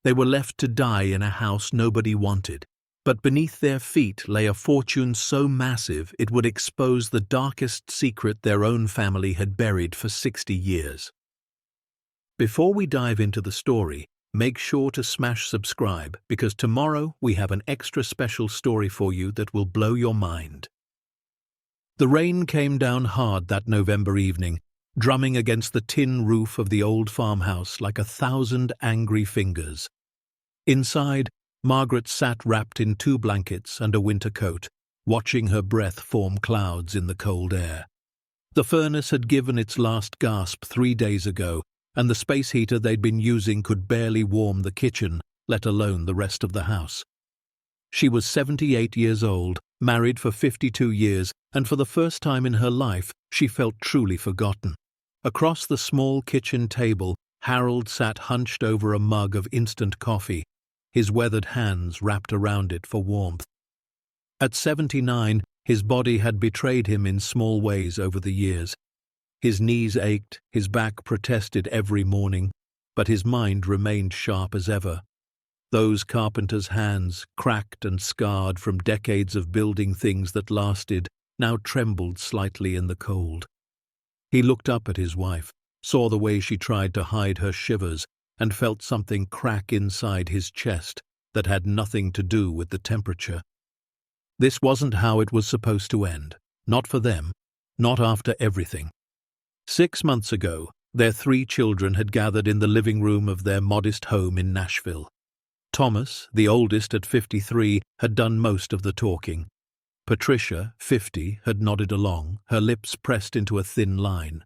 They were left to die in a house nobody wanted, but beneath their feet lay a fortune so massive it would expose the darkest secret their own family had buried for 60 years. Before we dive into the story, make sure to smash subscribe because tomorrow we have an extra special story for you that will blow your mind. The rain came down hard that November evening, drumming against the tin roof of the old farmhouse like 1,000 angry fingers. Inside, Margaret sat wrapped in 2 blankets and a winter coat, watching her breath form clouds in the cold air. The furnace had given its last gasp 3 days ago, and the space heater they'd been using could barely warm the kitchen, let alone the rest of the house. She was 78 years old, married for 52 years, and for the first time in her life, she felt truly forgotten. Across the small kitchen table, Harold sat hunched over a mug of instant coffee, his weathered hands wrapped around it for warmth. At 79, his body had betrayed him in small ways over the years. His knees ached, his back protested every morning, but his mind remained sharp as ever. Those carpenter's hands, cracked and scarred from decades of building things that lasted, now trembled slightly in the cold. He looked up at his wife, saw the way she tried to hide her shivers, and felt something crack inside his chest that had nothing to do with the temperature. This wasn't how it was supposed to end. Not for them. Not after everything. 6 months ago, their 3 children had gathered in the living room of their modest home in Nashville. Thomas, the oldest at 53, had done most of the talking. Patricia, 50, had nodded along, her lips pressed into a thin line.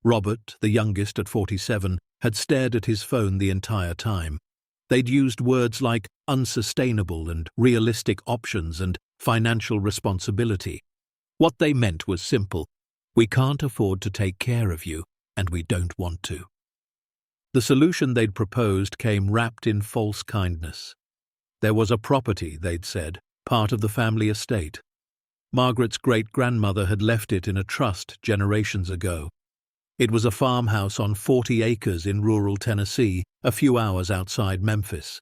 Robert, the youngest at 47, had stared at his phone the entire time. They'd used words like unsustainable and realistic options and financial responsibility. What they meant was simple. We can't afford to take care of you, and we don't want to. The solution they'd proposed came wrapped in false kindness. There was a property, they'd said, part of the family estate. Margaret's great-grandmother had left it in a trust generations ago. It was a farmhouse on 40 acres in rural Tennessee, a few hours outside Memphis.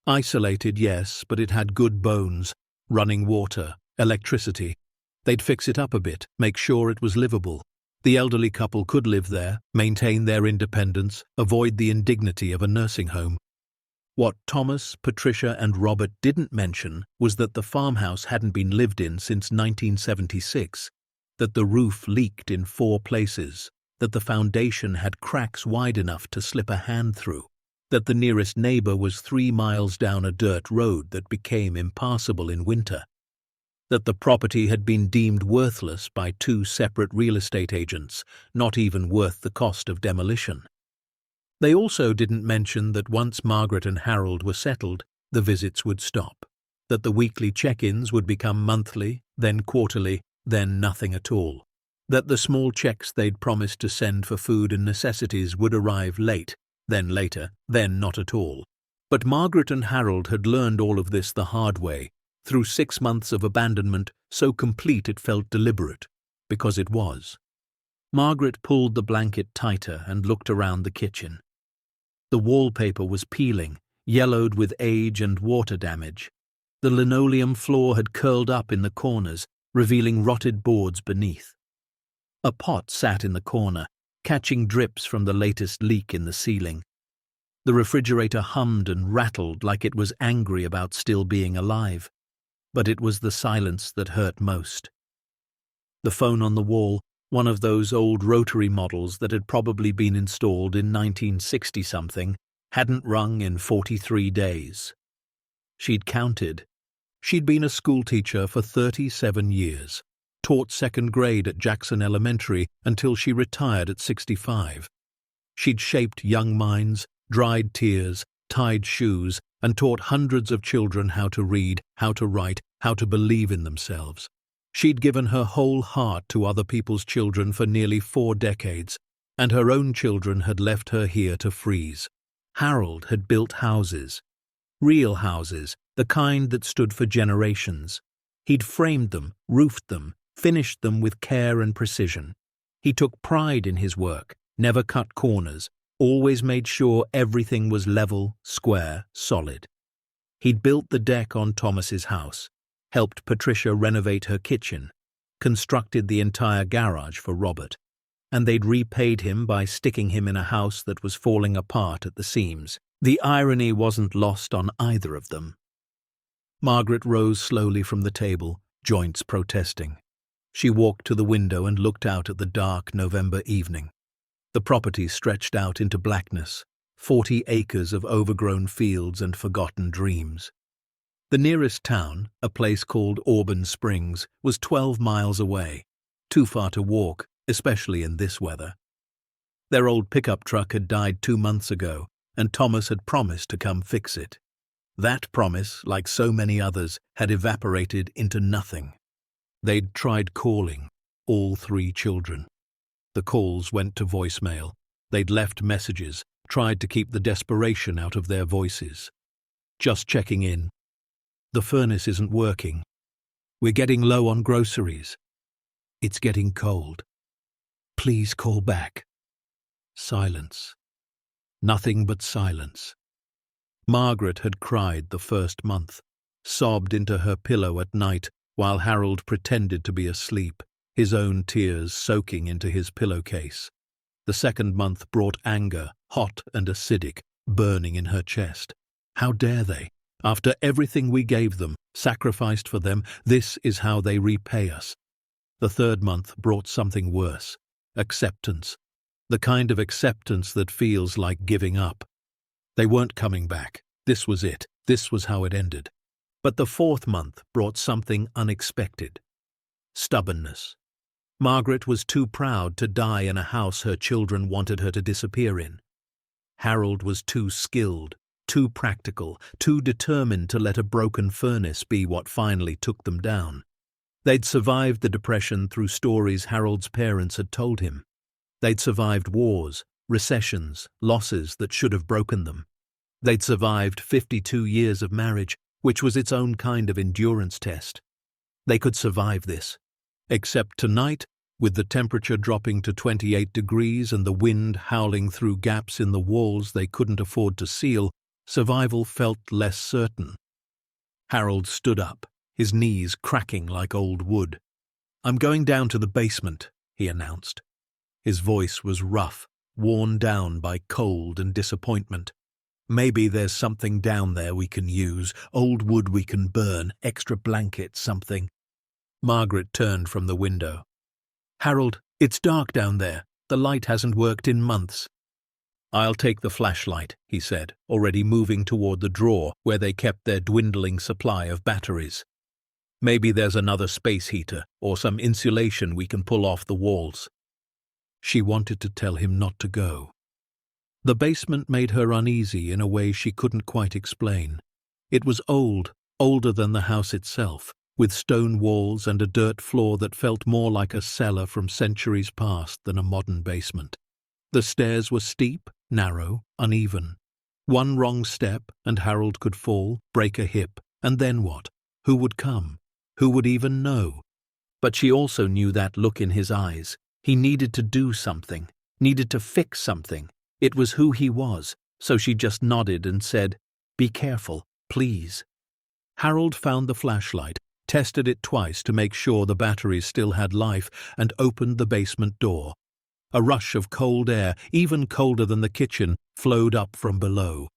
Isolated, yes, but it had good bones, running water, electricity. They'd fix it up a bit, make sure it was livable. The elderly couple could live there, maintain their independence, avoid the indignity of a nursing home. What Thomas, Patricia, and Robert didn't mention was that the farmhouse hadn't been lived in since 1976, that the roof leaked in 4 places, that the foundation had cracks wide enough to slip a hand through, that the nearest neighbor was 3 miles down a dirt road that became impassable in winter, that the property had been deemed worthless by 2 separate real estate agents, not even worth the cost of demolition. They also didn't mention that once Margaret and Harold were settled, the visits would stop, that the weekly check-ins would become monthly, then quarterly, then nothing at all, that the small checks they'd promised to send for food and necessities would arrive late, then later, then not at all. But Margaret and Harold had learned all of this the hard way, through 6 months of abandonment so complete it felt deliberate, because it was. Margaret pulled the blanket tighter and looked around the kitchen. The wallpaper was peeling, yellowed with age and water damage. The linoleum floor had curled up in the corners, revealing rotted boards beneath. A pot sat in the corner, catching drips from the latest leak in the ceiling. The refrigerator hummed and rattled like it was angry about still being alive. But it was the silence that hurt most. The phone on the wall, one of those old rotary models that had probably been installed in 1960-something, hadn't rung in 43 days. She'd counted. She'd been a schoolteacher for 37 years, taught 2nd grade at Jackson Elementary until she retired at 65. She'd shaped young minds, dried tears, tied shoes, and taught hundreds of children how to read, how to write, how to believe in themselves. She'd given her whole heart to other people's children for nearly 4 decades, and her own children had left her here to freeze. Harold had built houses. Real houses, the kind that stood for generations. He'd framed them, roofed them, finished them with care and precision. He took pride in his work, never cut corners, always made sure everything was level, square, solid. He'd built the deck on Thomas's house, helped Patricia renovate her kitchen, constructed the entire garage for Robert, and they'd repaid him by sticking him in a house that was falling apart at the seams. The irony wasn't lost on either of them. Margaret rose slowly from the table, joints protesting. She walked to the window and looked out at the dark November evening. The property stretched out into blackness, 40 acres of overgrown fields and forgotten dreams. The nearest town, a place called Auburn Springs, was 12 miles away, too far to walk, especially in this weather. Their old pickup truck had died 2 months ago, and Thomas had promised to come fix it. That promise, like so many others, had evaporated into nothing. They'd tried calling, all 3 children. The calls went to voicemail. They'd left messages, tried to keep the desperation out of their voices. Just checking in. The furnace isn't working. We're getting low on groceries. It's getting cold. Please call back. Silence. Nothing but silence. Margaret had cried the first month, sobbed into her pillow at night while Harold pretended to be asleep, his own tears soaking into his pillowcase. The second month brought anger, hot and acidic, burning in her chest. How dare they? After everything we gave them, sacrificed for them, this is how they repay us. The third month brought something worse. Acceptance. The kind of acceptance that feels like giving up. They weren't coming back. This was it. This was how it ended. But the fourth month brought something unexpected. Stubbornness. Margaret was too proud to die in a house her children wanted her to disappear in. Harold was too skilled, too practical, too determined to let a broken furnace be what finally took them down. They'd survived the Depression through stories Harold's parents had told him. They'd survived wars, recessions, losses that should have broken them. They'd survived 52 years of marriage, which was its own kind of endurance test. They could survive this. Except tonight, with the temperature dropping to 28 degrees and the wind howling through gaps in the walls they couldn't afford to seal, survival felt less certain. Harold stood up, his knees cracking like old wood. "I'm going down to the basement," he announced. His voice was rough, worn down by cold and disappointment. "Maybe there's something down there we can use, old wood we can burn, extra blankets, something." Margaret turned from the window. "Harold, it's dark down there. The light hasn't worked in months." "I'll take the flashlight," he said, already moving toward the drawer where they kept their dwindling supply of batteries. "Maybe there's another space heater or some insulation we can pull off the walls." She wanted to tell him not to go. The basement made her uneasy in a way she couldn't quite explain. It was old, older than the house itself, with stone walls and a dirt floor that felt more like a cellar from centuries past than a modern basement. The stairs were steep, narrow, uneven. One wrong step and Harold could fall, break a hip, and then what? Who would come? Who would even know? But she also knew that look in his eyes. He needed to do something, needed to fix something. It was who he was, so she just nodded and said, "Be careful, please." Harold found the flashlight, tested it twice to make sure the batteries still had life, and opened the basement door. A rush of cold air, even colder than the kitchen, flowed up from below.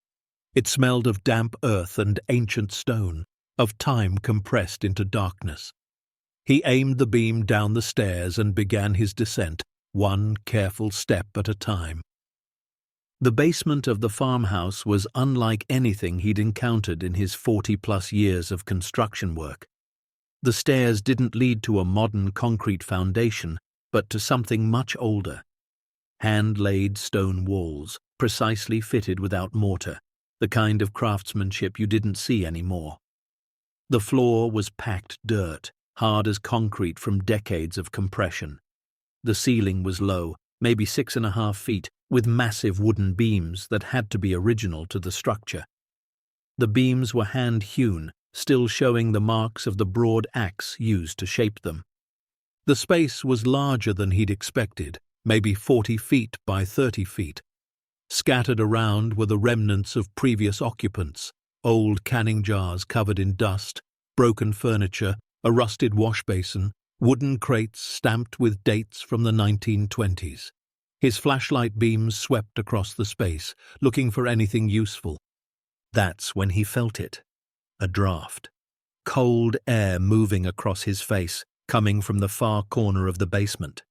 It smelled of damp earth and ancient stone, of time compressed into darkness. He aimed the beam down the stairs and began his descent, one careful step at a time. The basement of the farmhouse was unlike anything he'd encountered in his 40-plus years of construction work. The stairs didn't lead to a modern concrete foundation, but to something much older. Hand-laid stone walls, precisely fitted without mortar, the kind of craftsmanship you didn't see anymore. The floor was packed dirt, hard as concrete from decades of compression. The ceiling was low, maybe 6.5 feet, with massive wooden beams that had to be original to the structure. The beams were hand-hewn, still showing the marks of the broad axe used to shape them. The space was larger than he'd expected, maybe 40 feet by 30 feet. Scattered around were the remnants of previous occupants, old canning jars covered in dust, broken furniture, a rusted wash basin, wooden crates stamped with dates from the 1920s. His flashlight beams swept across the space, looking for anything useful. That's when he felt it. A draft. Cold air moving across his face, coming from the far corner of the basement.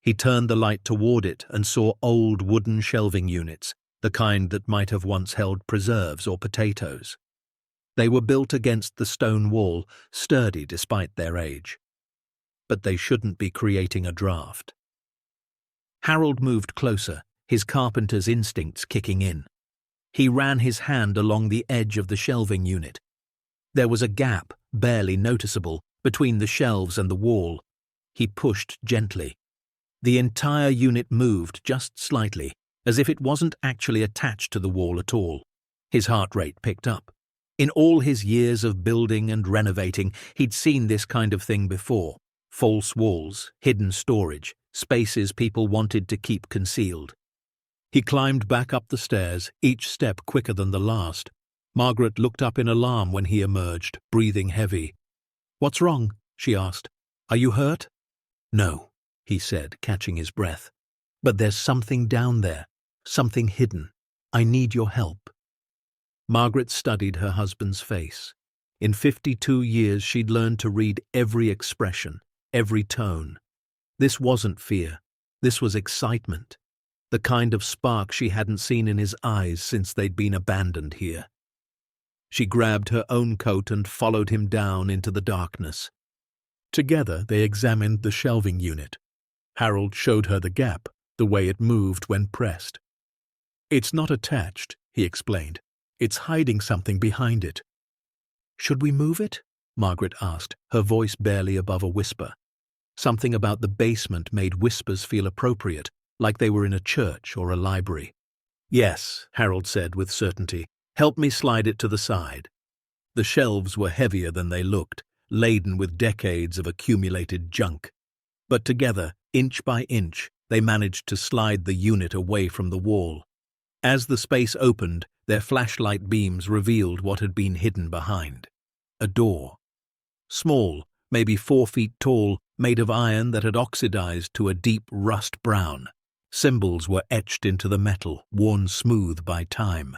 He turned the light toward it and saw old wooden shelving units, the kind that might have once held preserves or potatoes. They were built against the stone wall, sturdy despite their age. But they shouldn't be creating a draft. Harold moved closer, his carpenter's instincts kicking in. He ran his hand along the edge of the shelving unit. There was a gap, barely noticeable, between the shelves and the wall. He pushed gently. The entire unit moved just slightly, as if it wasn't actually attached to the wall at all. His heart rate picked up. In all his years of building and renovating, he'd seen this kind of thing before. False walls, hidden storage, spaces people wanted to keep concealed. He climbed back up the stairs, each step quicker than the last. Margaret looked up in alarm when he emerged, breathing heavy. "What's wrong?" she asked. "Are you hurt?" "No," he said, catching his breath. "But there's something down there, something hidden. I need your help." Margaret studied her husband's face. In 52 years she'd learned to read every expression, every tone. This wasn't fear. This was excitement. The kind of spark she hadn't seen in his eyes since they'd been abandoned here. She grabbed her own coat and followed him down into the darkness. Together they examined the shelving unit. Harold showed her the gap, the way it moved when pressed. "It's not attached," he explained. "It's hiding something behind it." "Should we move it?" Margaret asked, her voice barely above a whisper. Something about the basement made whispers feel appropriate, like they were in a church or a library. "Yes," Harold said with certainty. "Help me slide it to the side." The shelves were heavier than they looked, laden with decades of accumulated junk. But together, inch by inch, they managed to slide the unit away from the wall. As the space opened, their flashlight beams revealed what had been hidden behind. A door. Small, maybe 4 feet tall, made of iron that had oxidized to a deep rust brown. Symbols were etched into the metal, worn smooth by time.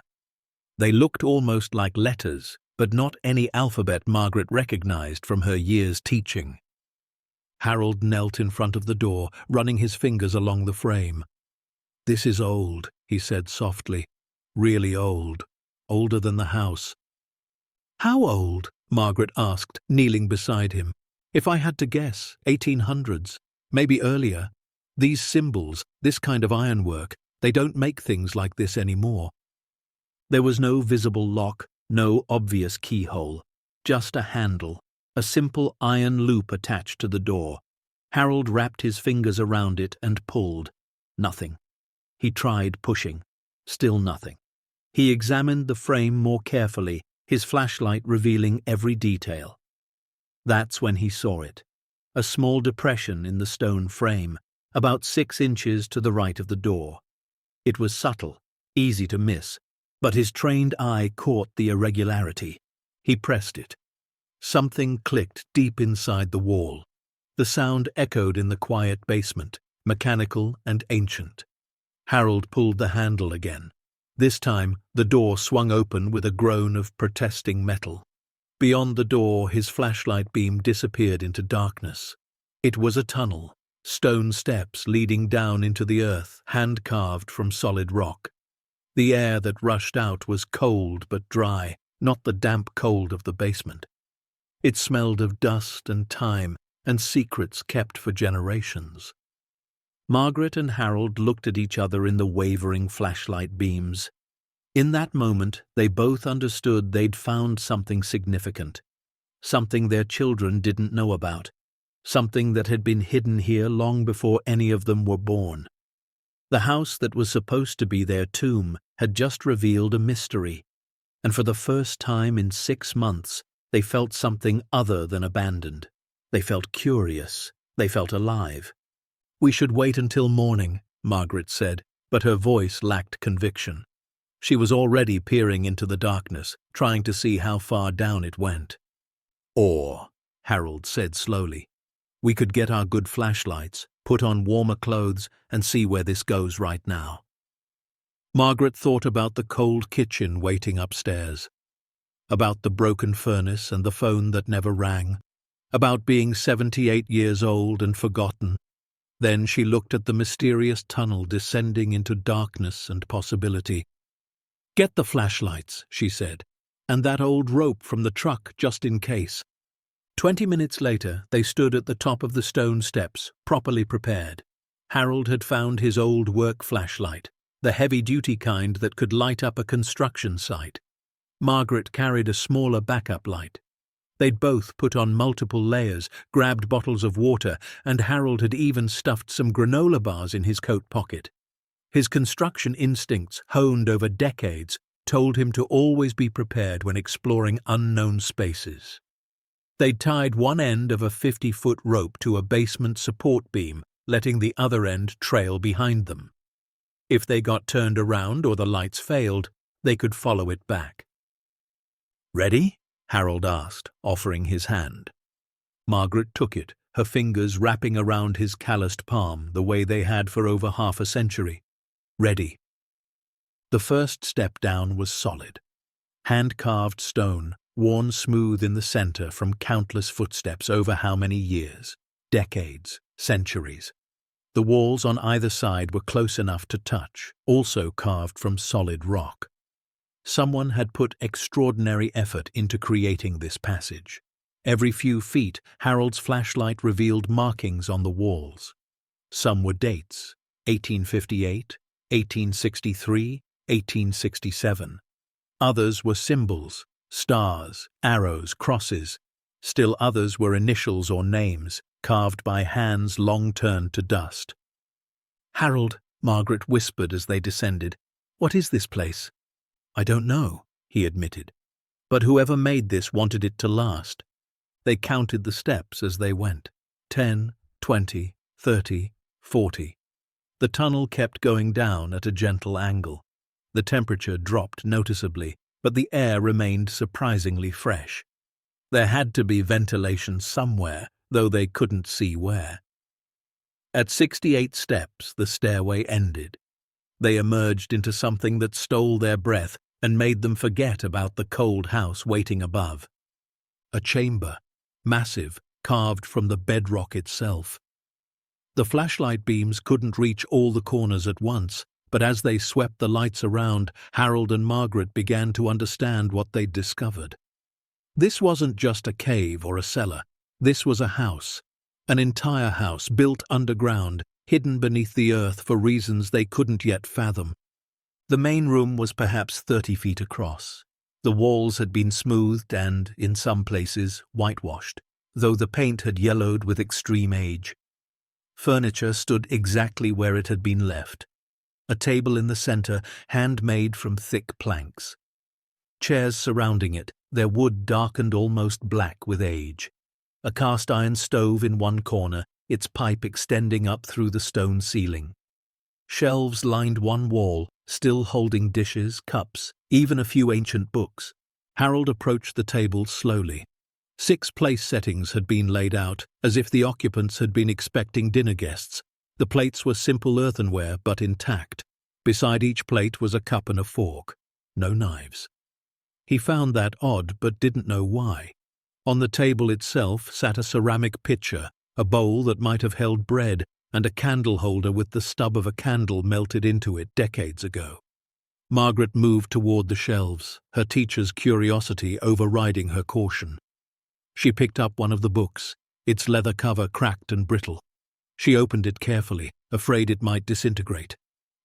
They looked almost like letters, but not any alphabet Margaret recognized from her years' teaching. Harold knelt in front of the door, running his fingers along the frame. "This is old," he said softly. "Really old. Older than the house." "How old?" Margaret asked, kneeling beside him. "If I had to guess, 1800s, maybe earlier. These symbols, this kind of ironwork, they don't make things like this anymore." There was no visible lock, no obvious keyhole, just a handle, a simple iron loop attached to the door. Harold wrapped his fingers around it and pulled. Nothing. He tried pushing. Still nothing. He examined the frame more carefully, his flashlight revealing every detail. That's when he saw it. A small depression in the stone frame, about 6 inches to the right of the door. It was subtle, easy to miss, but his trained eye caught the irregularity. He pressed it. Something clicked deep inside the wall. The sound echoed in the quiet basement, mechanical and ancient. Harold pulled the handle again. This time, the door swung open with a groan of protesting metal. Beyond the door, his flashlight beam disappeared into darkness. It was a tunnel, stone steps leading down into the earth, hand-carved from solid rock. The air that rushed out was cold but dry, not the damp cold of the basement. It smelled of dust and time and secrets kept for generations. Margaret and Harold looked at each other in the wavering flashlight beams. In that moment, they both understood they'd found something significant, something their children didn't know about, something that had been hidden here long before any of them were born. The house that was supposed to be their tomb had just revealed a mystery, and for the first time in 6 months, they felt something other than abandoned. They felt curious. They felt alive. "We should wait until morning," Margaret said, but her voice lacked conviction. She was already peering into the darkness, trying to see how far down it went. "Or," Harold said slowly, "we could get our good flashlights, put on warmer clothes, and see where this goes right now." Margaret thought about the cold kitchen waiting upstairs, about the broken furnace and the phone that never rang, about being 78 years old and forgotten. Then she looked at the mysterious tunnel descending into darkness and possibility. "Get the flashlights," she said, "and that old rope from the truck just in case." 20 minutes later, they stood at the top of the stone steps, properly prepared. Harold had found his old work flashlight, the heavy-duty kind that could light up a construction site. Margaret carried a smaller backup light. They'd both put on multiple layers, grabbed bottles of water, and Harold had even stuffed some granola bars in his coat pocket. His construction instincts, honed over decades, told him to always be prepared when exploring unknown spaces. They'd tied one end of a 50-foot rope to a basement support beam, letting the other end trail behind them. If they got turned around or the lights failed, they could follow it back. "Ready?" Harold asked, offering his hand. Margaret took it, her fingers wrapping around his calloused palm the way they had for over half a century. "Ready." The first step down was solid. Hand-carved stone, worn smooth in the center from countless footsteps over how many years? Decades, centuries. The walls on either side were close enough to touch, also carved from solid rock. Someone had put extraordinary effort into creating this passage. Every few feet, Harold's flashlight revealed markings on the walls. Some were dates: 1858, 1863, 1867. Others were symbols: stars, arrows, crosses. Still others were initials or names, carved by hands long turned to dust. "Harold," Margaret whispered as they descended, "what is this place?" "I don't know," he admitted. "But whoever made this wanted it to last." They counted the steps as they went. 10, 20, 30, 40. The tunnel kept going down at a gentle angle. The temperature dropped noticeably, but the air remained surprisingly fresh. There had to be ventilation somewhere, though they couldn't see where. At 68 steps, the stairway ended. They emerged into something that stole their breath and made them forget about the cold house waiting above. A chamber, massive, carved from the bedrock itself. The flashlight beams couldn't reach all the corners at once, but as they swept the lights around, Harold and Margaret began to understand what they'd discovered. This wasn't just a cave or a cellar. This was a house, an entire house built underground, hidden beneath the earth for reasons they couldn't yet fathom. The main room was perhaps 30 feet across. The walls had been smoothed and, in some places, whitewashed, though the paint had yellowed with extreme age. Furniture stood exactly where it had been left. A table in the center, handmade from thick planks. Chairs surrounding it, their wood darkened almost black with age. A cast-iron stove in one corner, its pipe extending up through the stone ceiling. Shelves lined one wall, still holding dishes, cups, even a few ancient books. Harold approached the table slowly. 6 place settings had been laid out, as if the occupants had been expecting dinner guests. The plates were simple earthenware, but intact. Beside each plate was a cup and a fork. No knives. He found that odd, but didn't know why. On the table itself sat a ceramic pitcher, a bowl that might have held bread, and a candle holder with the stub of a candle melted into it decades ago. Margaret moved toward the shelves, her teacher's curiosity overriding her caution. She picked up one of the books, its leather cover cracked and brittle. She opened it carefully, afraid it might disintegrate.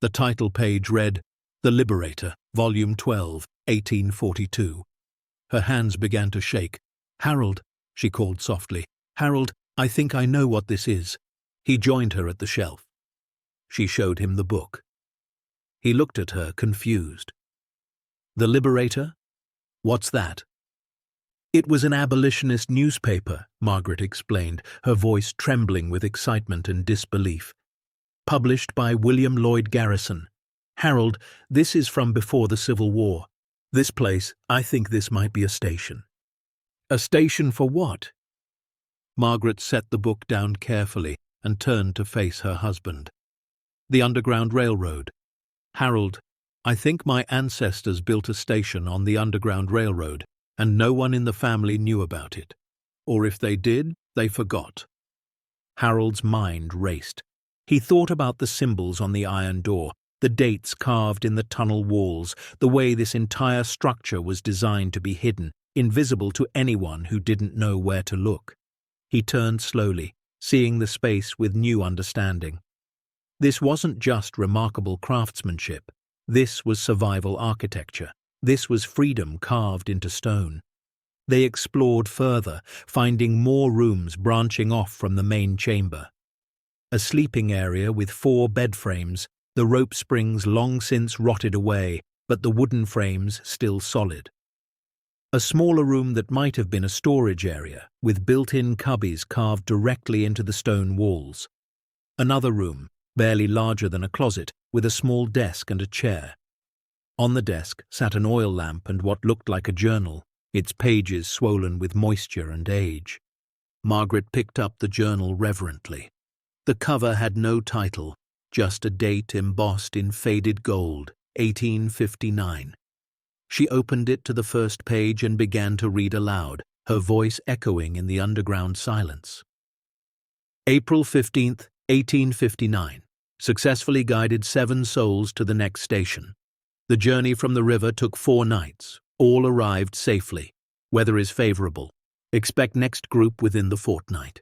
The title page read, "The Liberator, Volume 12, 1842. Her hands began to shake. "Harold," she called softly. "Harold, I think I know what this is." He joined her at the shelf. She showed him the book. He looked at her, confused. "The Liberator? What's that?" "It was an abolitionist newspaper," Margaret explained, her voice trembling with excitement and disbelief. "Published by William Lloyd Garrison, Harold, this is from before the Civil War. This place, I think this might be a station. A station for what? Margaret set the book down carefully and turned to face her husband. The Underground Railroad. Harold, I think my ancestors built a station on the Underground Railroad, and no one in the family knew about it. Or if they did, they forgot. Harold's mind raced. He thought about the symbols on the iron door, the dates carved in the tunnel walls, the way this entire structure was designed to be hidden, invisible to anyone who didn't know where to look. He turned slowly, seeing the space with new understanding. This wasn't just remarkable craftsmanship. This was survival architecture. This was freedom carved into stone. They explored further, finding more rooms branching off from the main chamber. A sleeping area with 4 bed frames, the rope springs long since rotted away, but the wooden frames still solid. A smaller room that might have been a storage area, with built-in cubbies carved directly into the stone walls. Another room, barely larger than a closet, with a small desk and a chair. On the desk sat an oil lamp and what looked like a journal, its pages swollen with moisture and age. Margaret picked up the journal reverently. The cover had no title, just a date embossed in faded gold, 1859. She opened it to the first page and began to read aloud, her voice echoing in the underground silence. April 15th, 1859. Successfully guided 7 souls to the next station. The journey from the river took 4 nights. All arrived safely. Weather is favorable. Expect next group within the fortnight.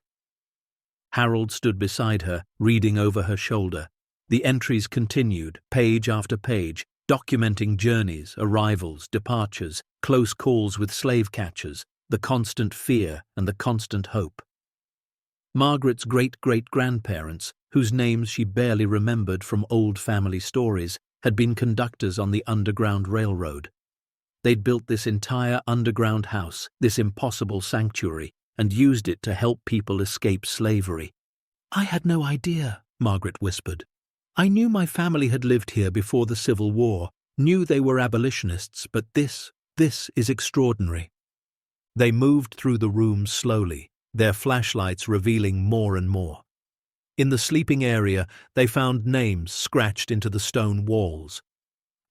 Harold stood beside her, reading over her shoulder. The entries continued, page after page, documenting journeys, arrivals, departures, close calls with slave catchers, the constant fear and the constant hope. Margaret's great-great-grandparents, whose names she barely remembered from old family stories, had been conductors on the Underground Railroad. They'd built this entire underground house, this impossible sanctuary, and used it to help people escape slavery. "I had no idea," Margaret whispered. "I knew my family had lived here before the Civil War, knew they were abolitionists, but this is extraordinary." They moved through the rooms slowly, their flashlights revealing more and more. In the sleeping area, they found names scratched into the stone walls.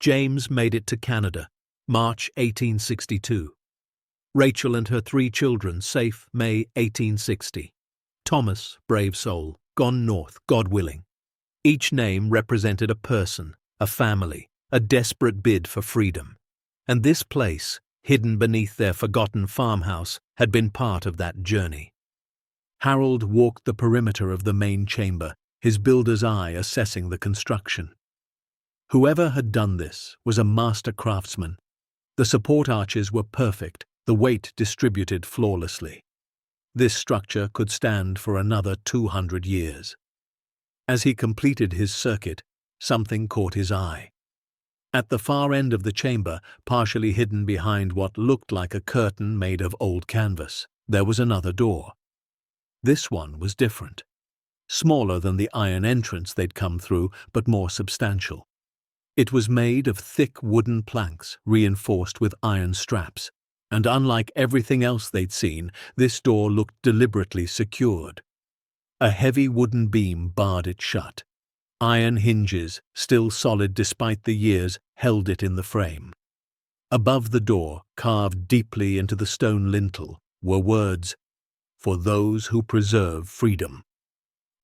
James made it to Canada, March 1862. Rachel and her 3 children safe, May 1860. Thomas, brave soul, gone north, God willing. Each name represented a person, a family, a desperate bid for freedom. And this place, hidden beneath their forgotten farmhouse, had been part of that journey. Harold walked the perimeter of the main chamber, his builder's eye assessing the construction. Whoever had done this was a master craftsman. The support arches were perfect, the weight distributed flawlessly. This structure could stand for another 200 years. As he completed his circuit, something caught his eye. At the far end of the chamber, partially hidden behind what looked like a curtain made of old canvas, there was another door. This one was different. Smaller than the iron entrance they'd come through, but more substantial. It was made of thick wooden planks reinforced with iron straps, and unlike everything else they'd seen, this door looked deliberately secured. A heavy wooden beam barred it shut. Iron hinges, still solid despite the years, held it in the frame. Above the door, carved deeply into the stone lintel, were words, "For those who preserve freedom."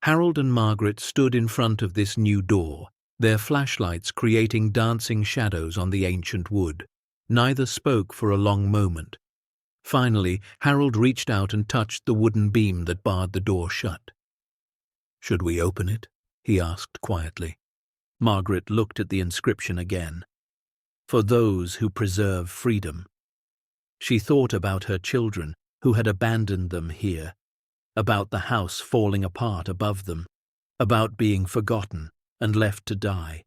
Harold and Margaret stood in front of this new door, their flashlights creating dancing shadows on the ancient wood. Neither spoke for a long moment. Finally, Harold reached out and touched the wooden beam that barred the door shut. "Should we open it?" he asked quietly. Margaret looked at the inscription again. "For those who preserve freedom." She thought about her children who had abandoned them here, about the house falling apart above them, about being forgotten and left to die.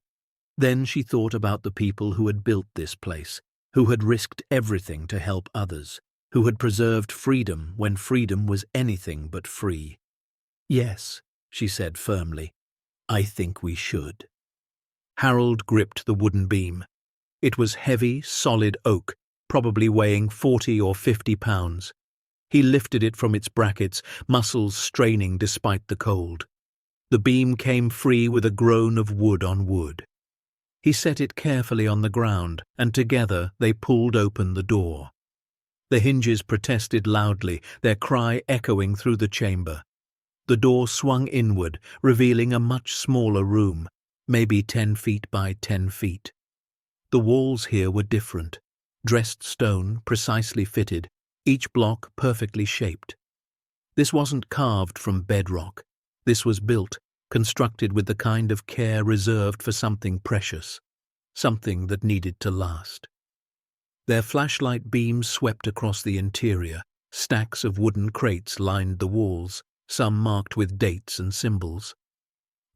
Then she thought about the people who had built this place, who had risked everything to help others, who had preserved freedom when freedom was anything but free. "Yes," she said firmly, "I think we should." Harold gripped the wooden beam. It was heavy, solid oak, probably weighing 40 or 50 pounds. He lifted it from its brackets, muscles straining despite the cold. The beam came free with a groan of wood on wood. He set it carefully on the ground, and together they pulled open the door. The hinges protested loudly, their cry echoing through the chamber. The door swung inward, revealing a much smaller room, maybe 10 feet by 10 feet. The walls here were different. Dressed stone, precisely fitted, each block perfectly shaped. This wasn't carved from bedrock. This was built, constructed with the kind of care reserved for something precious, something that needed to last. Their flashlight beams swept across the interior. Stacks of wooden crates lined the walls, some marked with dates and symbols.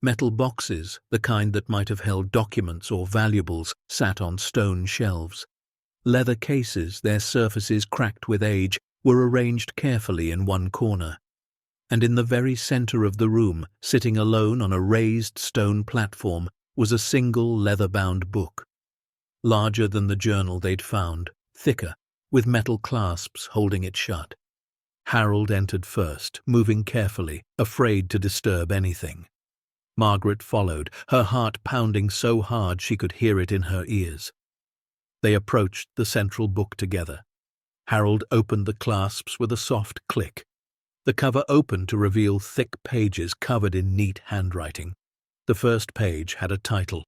Metal boxes, the kind that might have held documents or valuables, sat on stone shelves. Leather cases, their surfaces cracked with age, were arranged carefully in one corner. And in the very center of the room, sitting alone on a raised stone platform, was a single leather-bound book. Larger than the journal they'd found, thicker, with metal clasps holding it shut. Harold entered first, moving carefully, afraid to disturb anything. Margaret followed, her heart pounding so hard she could hear it in her ears. They approached the central book together. Harold opened the clasps with a soft click. The cover opened to reveal thick pages covered in neat handwriting. The first page had a title: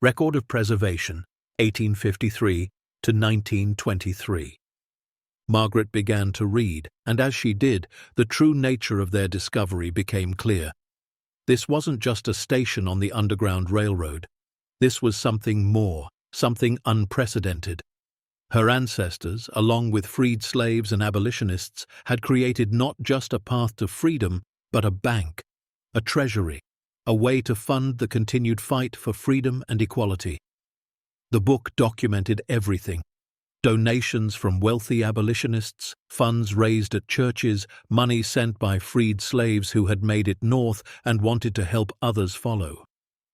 Record of Preservation, 1853 to 1923. Margaret began to read, and as she did, the true nature of their discovery became clear. This wasn't just a station on the Underground Railroad. This was something more, something unprecedented. Her ancestors, along with freed slaves and abolitionists, had created not just a path to freedom, but a bank, a treasury, a way to fund the continued fight for freedom and equality. The book documented everything: donations from wealthy abolitionists, funds raised at churches, money sent by freed slaves who had made it north and wanted to help others follow,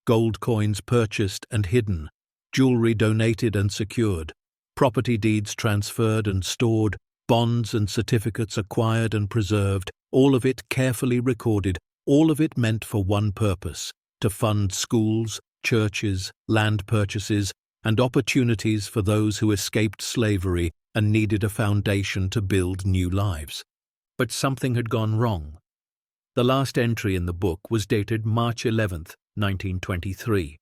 gold coins purchased and hidden, jewelry donated and secured, property deeds transferred and stored, bonds and certificates acquired and preserved, all of it carefully recorded, all of it meant for one purpose: to fund schools, churches, land purchases, and opportunities for those who escaped slavery and needed a foundation to build new lives. But something had gone wrong. The last entry in the book was dated March 11th, 1923.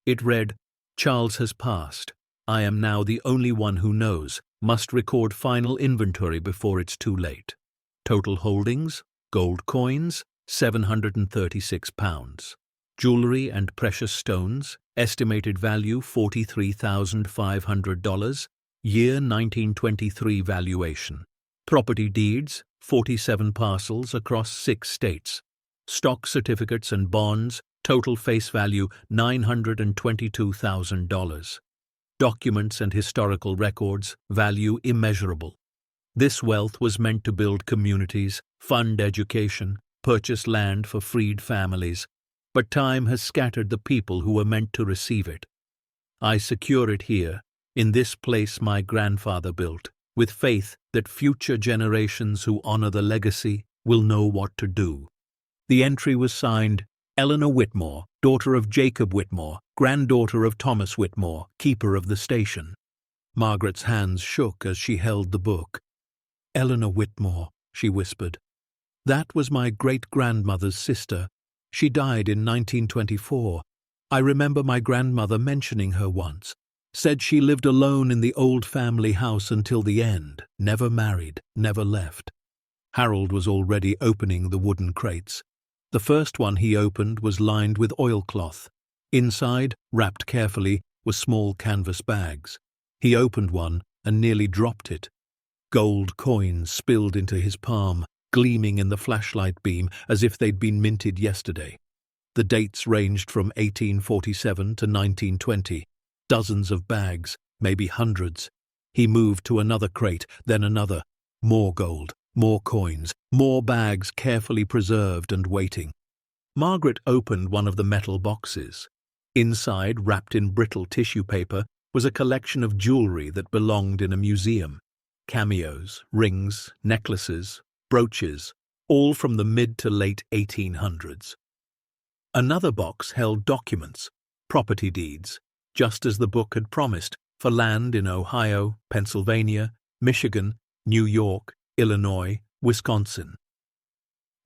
It read, "Charles has passed. I am now the only one who knows. Must record final inventory before it's too late. Total holdings, gold coins, 736 pounds. Jewelry and precious stones, estimated value $43,500, year 1923 valuation. Property deeds, 47 parcels across 6 states. Stock certificates and bonds, total face value $922,000. Documents and historical records, value immeasurable. This wealth was meant to build communities, fund education, purchase land for freed families, but time has scattered the people who were meant to receive it. I secure it here, in this place my grandfather built, with faith that future generations who honor the legacy will know what to do." The entry was signed, Eleanor Whitmore, daughter of Jacob Whitmore, granddaughter of Thomas Whitmore, keeper of the station. Margaret's hands shook as she held the book. "Eleanor Whitmore," she whispered. "That was my great-grandmother's sister. She died in 1924. I remember my grandmother mentioning her once. Said she lived alone in the old family house until the end, never married, never left." Harold was already opening the wooden crates. The first one he opened was lined with oilcloth. Inside, wrapped carefully, were small canvas bags. He opened one and nearly dropped it. Gold coins spilled into his palm, gleaming in the flashlight beam as if they'd been minted yesterday. The dates ranged from 1847 to 1920. Dozens of bags, maybe hundreds. He moved to another crate, then another. More gold, more coins, more bags carefully preserved and waiting. Margaret opened one of the metal boxes. Inside, wrapped in brittle tissue paper, was a collection of jewelry that belonged in a museum. Cameos, rings, necklaces, brooches, all from the mid to late 1800s. Another box held documents, property deeds, just as the book had promised, for land in Ohio, Pennsylvania, Michigan, New York, Illinois, Wisconsin.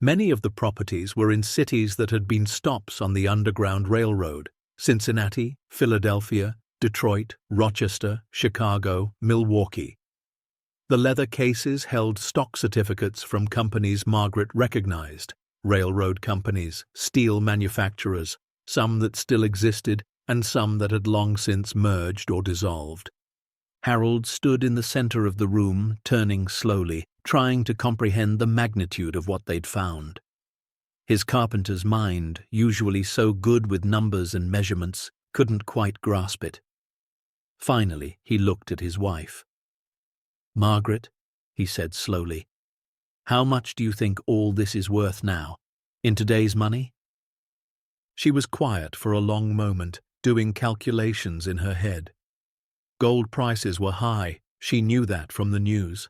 Many of the properties were in cities that had been stops on the Underground Railroad: Cincinnati, Philadelphia, Detroit, Rochester, Chicago, Milwaukee. The leather cases held stock certificates from companies Margaret recognized: railroad companies, steel manufacturers, some that still existed and some that had long since merged or dissolved. Harold stood in the center of the room, turning slowly, trying to comprehend the magnitude of what they'd found. His carpenter's mind, usually so good with numbers and measurements, couldn't quite grasp it. Finally, he looked at his wife. "Margaret," he said slowly, "how much do you think all this is worth now, in today's money?" She was quiet for a long moment, doing calculations in her head. Gold prices were high, she knew that from the news.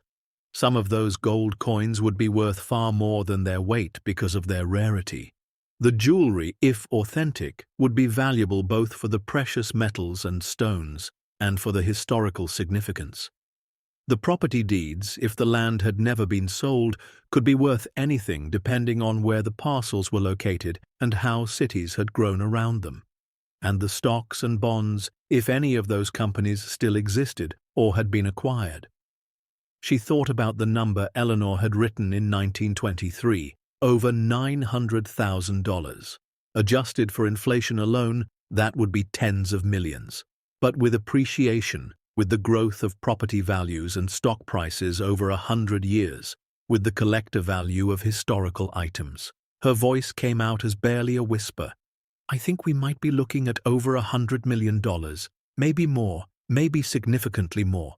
Some of those gold coins would be worth far more than their weight because of their rarity. The jewelry, if authentic, would be valuable both for the precious metals and stones and for the historical significance. The property deeds, if the land had never been sold, could be worth anything depending on where the parcels were located and how cities had grown around them. And the stocks and bonds, if any of those companies still existed or had been acquired. She thought about the number Eleanor had written in 1923, over $900,000. Adjusted for inflation alone, that would be tens of millions. But with appreciation, with the growth of property values and stock prices over 100 years, with the collector value of historical items, her voice came out as barely a whisper. "I think we might be looking at over $100 million, maybe more, maybe significantly more."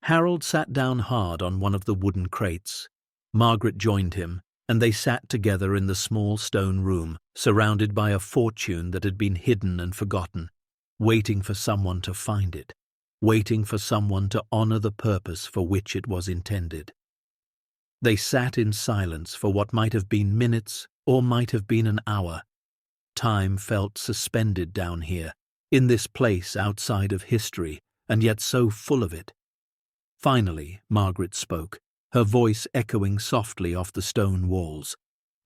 Harold sat down hard on one of the wooden crates. Margaret joined him, and they sat together in the small stone room, surrounded by a fortune that had been hidden and forgotten, waiting for someone to find it, waiting for someone to honor the purpose for which it was intended. They sat in silence for what might have been minutes or might have been an hour. Time felt suspended down here, in this place outside of history, and yet so full of it. Finally, Margaret spoke, her voice echoing softly off the stone walls.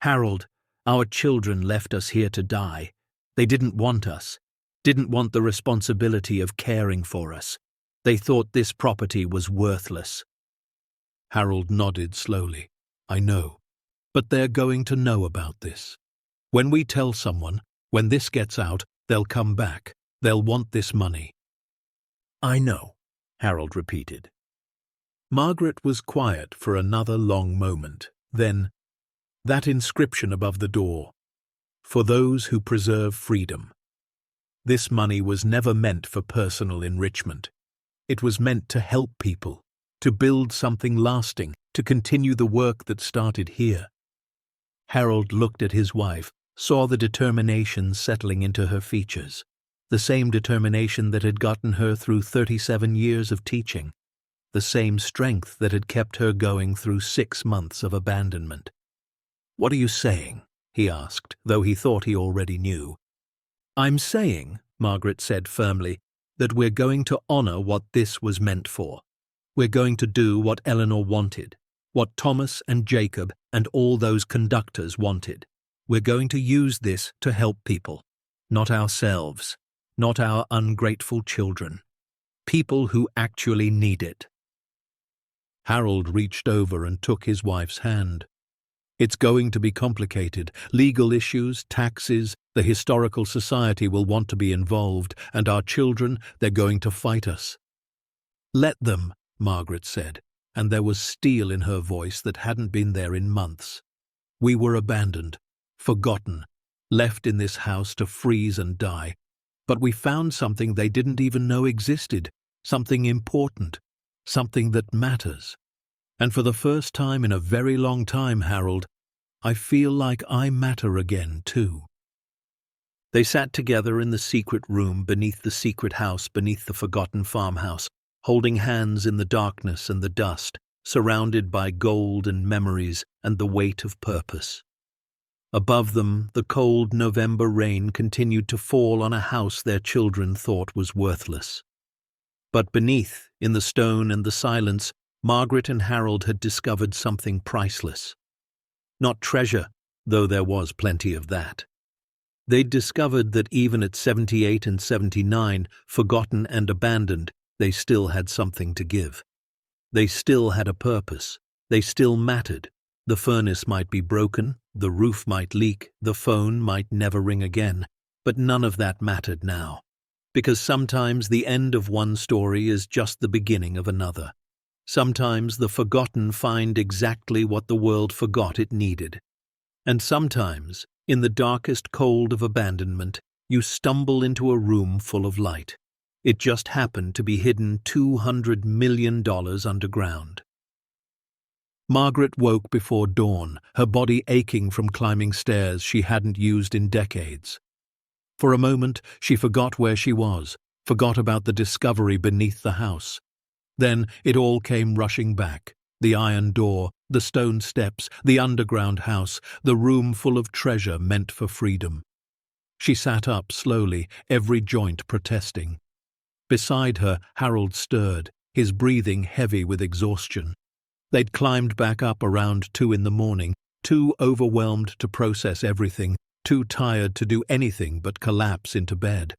"Harold, our children left us here to die. They didn't want us, didn't want the responsibility of caring for us. They thought this property was worthless." Harold nodded slowly. "I know, but they're going to know about this. When we tell someone, when this gets out, they'll come back. They'll want this money." "I know," Harold repeated. Margaret was quiet for another long moment. Then, that inscription above the door, "For those who preserve freedom." This money was never meant for personal enrichment. It was meant to help people, to build something lasting, to continue the work that started here. Harold looked at his wife, saw the determination settling into her features, the same determination that had gotten her through 37 years of teaching, the same strength that had kept her going through 6 months of abandonment. "What are you saying?" he asked, though he thought he already knew. "I'm saying," Margaret said firmly, "that we're going to honor what this was meant for. We're going to do what Eleanor wanted, what Thomas and Jacob and all those conductors wanted. We're going to use this to help people, not ourselves, not our ungrateful children, people who actually need it." Harold reached over and took his wife's hand. "It's going to be complicated. Legal issues, taxes, the historical society will want to be involved, and our children, they're going to fight us." "Let them," Margaret said, and there was steel in her voice that hadn't been there in months. "We were abandoned, forgotten, left in this house to freeze and die. But we found something they didn't even know existed, something important, something that matters. And for the first time in a very long time, Harold, I feel like I matter again, too." They sat together in the secret room beneath the secret house, beneath the forgotten farmhouse, holding hands in the darkness and the dust, surrounded by gold and memories and the weight of purpose. Above them, the cold November rain continued to fall on a house their children thought was worthless. But beneath, in the stone and the silence, Margaret and Harold had discovered something priceless. Not treasure, though there was plenty of that. They'd discovered that even at 78 and 79, forgotten and abandoned, they still had something to give. They still had a purpose. They still mattered. The furnace might be broken, the roof might leak, the phone might never ring again, but none of that mattered now. Because sometimes the end of one story is just the beginning of another. Sometimes the forgotten find exactly what the world forgot it needed. And sometimes, in the darkest cold of abandonment, you stumble into a room full of light. It just happened to be hidden $200 million underground. Margaret woke before dawn, her body aching from climbing stairs she hadn't used in decades. For a moment, she forgot where she was, forgot about the discovery beneath the house. Then it all came rushing back. The iron door, the stone steps, the underground house, the room full of treasure meant for freedom. She sat up slowly, every joint protesting. Beside her, Harold stirred, his breathing heavy with exhaustion. They'd climbed back up around 2 in the morning, too overwhelmed to process everything, too tired to do anything but collapse into bed.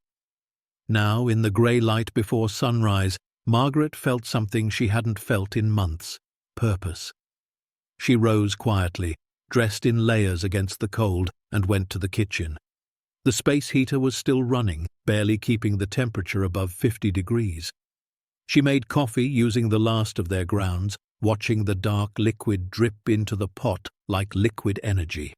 Now, in the grey light before sunrise, Margaret felt something she hadn't felt in months: purpose. She rose quietly, dressed in layers against the cold, and went to the kitchen. The space heater was still running, barely keeping the temperature above 50 degrees. She made coffee using the last of their grounds, watching the dark liquid drip into the pot like liquid energy.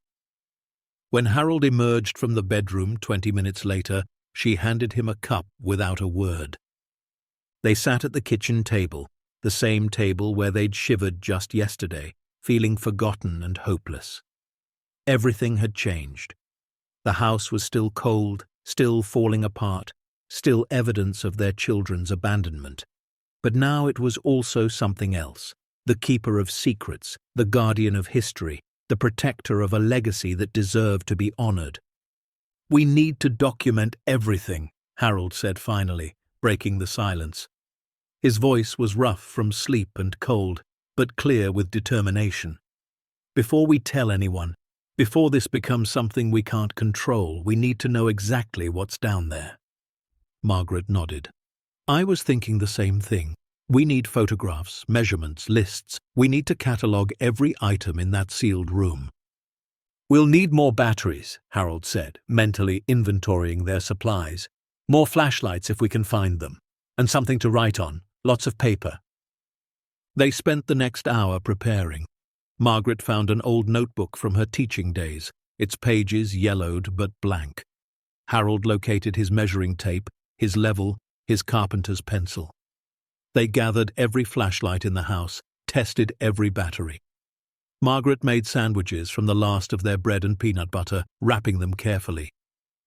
When Harold emerged from the bedroom 20 minutes later, she handed him a cup without a word. They sat at the kitchen table, the same table where they'd shivered just yesterday, feeling forgotten and hopeless. Everything had changed. The house was still cold, still falling apart, still evidence of their children's abandonment. But now it was also something else: the keeper of secrets, the guardian of history, the protector of a legacy that deserved to be honored. "We need to document everything," Harold said finally, breaking the silence. His voice was rough from sleep and cold, but clear with determination. "Before we tell anyone, before this becomes something we can't control, we need to know exactly what's down there." Margaret nodded. "I was thinking the same thing. We need photographs, measurements, lists. We need to catalogue every item in that sealed room." "We'll need more batteries," Harold said, mentally inventorying their supplies. "More flashlights if we can find them. And something to write on, lots of paper." They spent the next hour preparing. Margaret found an old notebook from her teaching days, its pages yellowed but blank. Harold located his measuring tape, his level, his carpenter's pencil. They gathered every flashlight in the house, tested every battery. Margaret made sandwiches from the last of their bread and peanut butter, wrapping them carefully.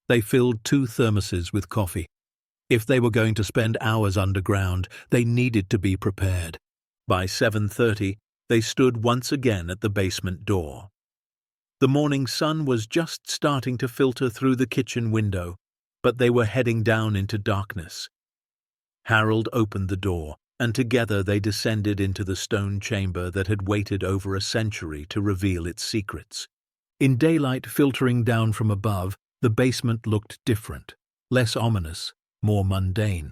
They filled 2 thermoses with coffee. If they were going to spend hours underground, they needed to be prepared. By 7:30, they stood once again at the basement door. The morning sun was just starting to filter through the kitchen window, but they were heading down into darkness. Harold opened the door, and together they descended into the stone chamber that had waited over a century to reveal its secrets. In daylight filtering down from above, the basement looked different, less ominous, more mundane.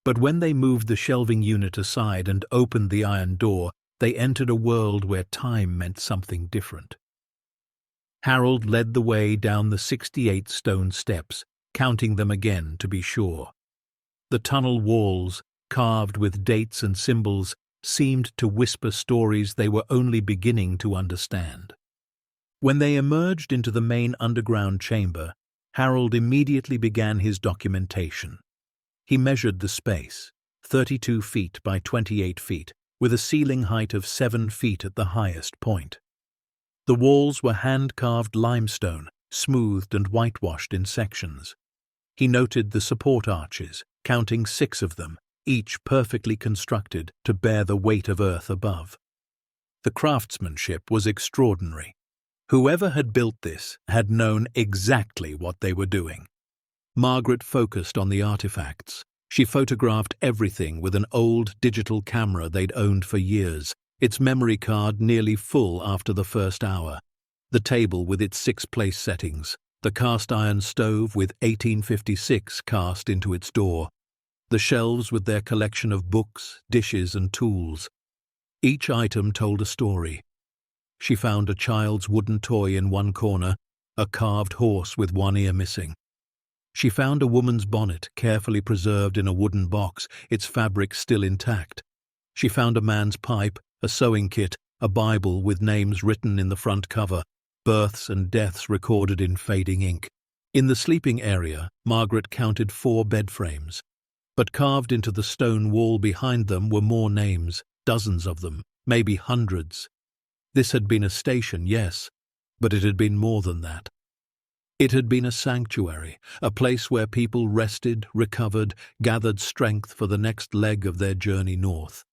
But when they moved the shelving unit aside and opened the iron door, they entered a world where time meant something different. Harold led the way down the 68 stone steps, counting them again to be sure. The tunnel walls, carved with dates and symbols, seemed to whisper stories they were only beginning to understand. When they emerged into the main underground chamber, Harold immediately began his documentation. He measured the space, 32 feet by 28 feet, with a ceiling height of 7 feet at the highest point. The walls were hand-carved limestone, smoothed and whitewashed in sections. He noted the support arches, counting 6 of them, each perfectly constructed to bear the weight of earth above. The craftsmanship was extraordinary. Whoever had built this had known exactly what they were doing. Margaret focused on the artifacts. She photographed everything with an old digital camera they'd owned for years, its memory card nearly full after the first hour. The table with its 6 place settings, the cast-iron stove with 1856 cast into its door, the shelves with their collection of books, dishes and tools. Each item told a story. She found a child's wooden toy in one corner, a carved horse with one ear missing. She found a woman's bonnet carefully preserved in a wooden box, its fabric still intact. She found a man's pipe, a sewing kit, a Bible with names written in the front cover, births and deaths recorded in fading ink. In the sleeping area, Margaret counted 4 bed frames, but carved into the stone wall behind them were more names, dozens of them, maybe hundreds. This had been a station, yes, but it had been more than that. It had been a sanctuary, a place where people rested, recovered, gathered strength for the next leg of their journey north.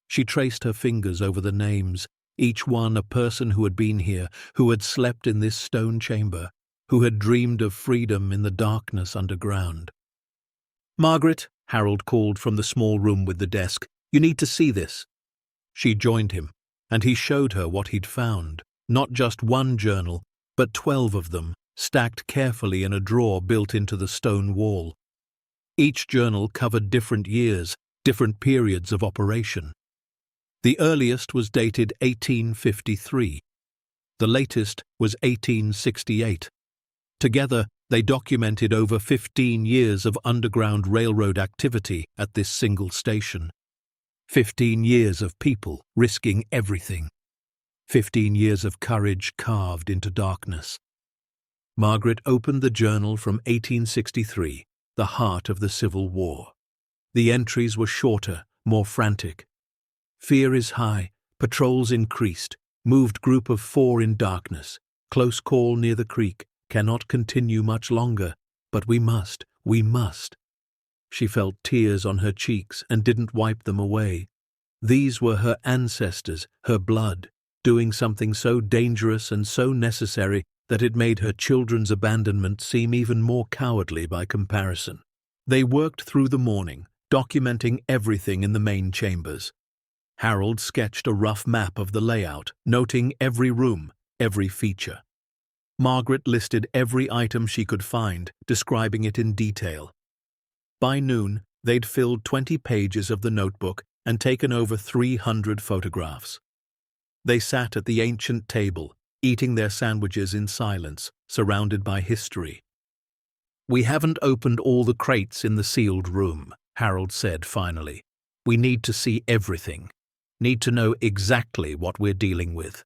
She traced her fingers over the names, each one a person who had been here, who had slept in this stone chamber, who had dreamed of freedom in the darkness underground. "Margaret," Harold called from the small room with the desk, "you need to see this." She joined him, and he showed her what he'd found, not just one journal, but 12 of them, stacked carefully in a drawer built into the stone wall. Each journal covered different years, different periods of operation. The earliest was dated 1853. The latest was 1868. Together, they documented over 15 years of underground railroad activity at this single station. 15 years of people risking everything. 15 years of courage carved into darkness. Margaret opened the journal from 1863, the heart of the Civil War. The entries were shorter, more frantic. "Fear is high, patrols increased, moved group of 4 in darkness, close call near the creek, cannot continue much longer, but we must. She felt tears on her cheeks and didn't wipe them away. These were her ancestors, her blood, doing something so dangerous and so necessary that it made her children's abandonment seem even more cowardly by comparison. They worked through the morning, documenting everything in the main chambers. Harold sketched a rough map of the layout, noting every room, every feature. Margaret listed every item she could find, describing it in detail. By noon, they'd filled 20 pages of the notebook and taken over 300 photographs. They sat at the ancient table, eating their sandwiches in silence, surrounded by history. "We haven't opened all the crates in the sealed room," Harold said finally. "We need to see everything. Need to know exactly what we're dealing with."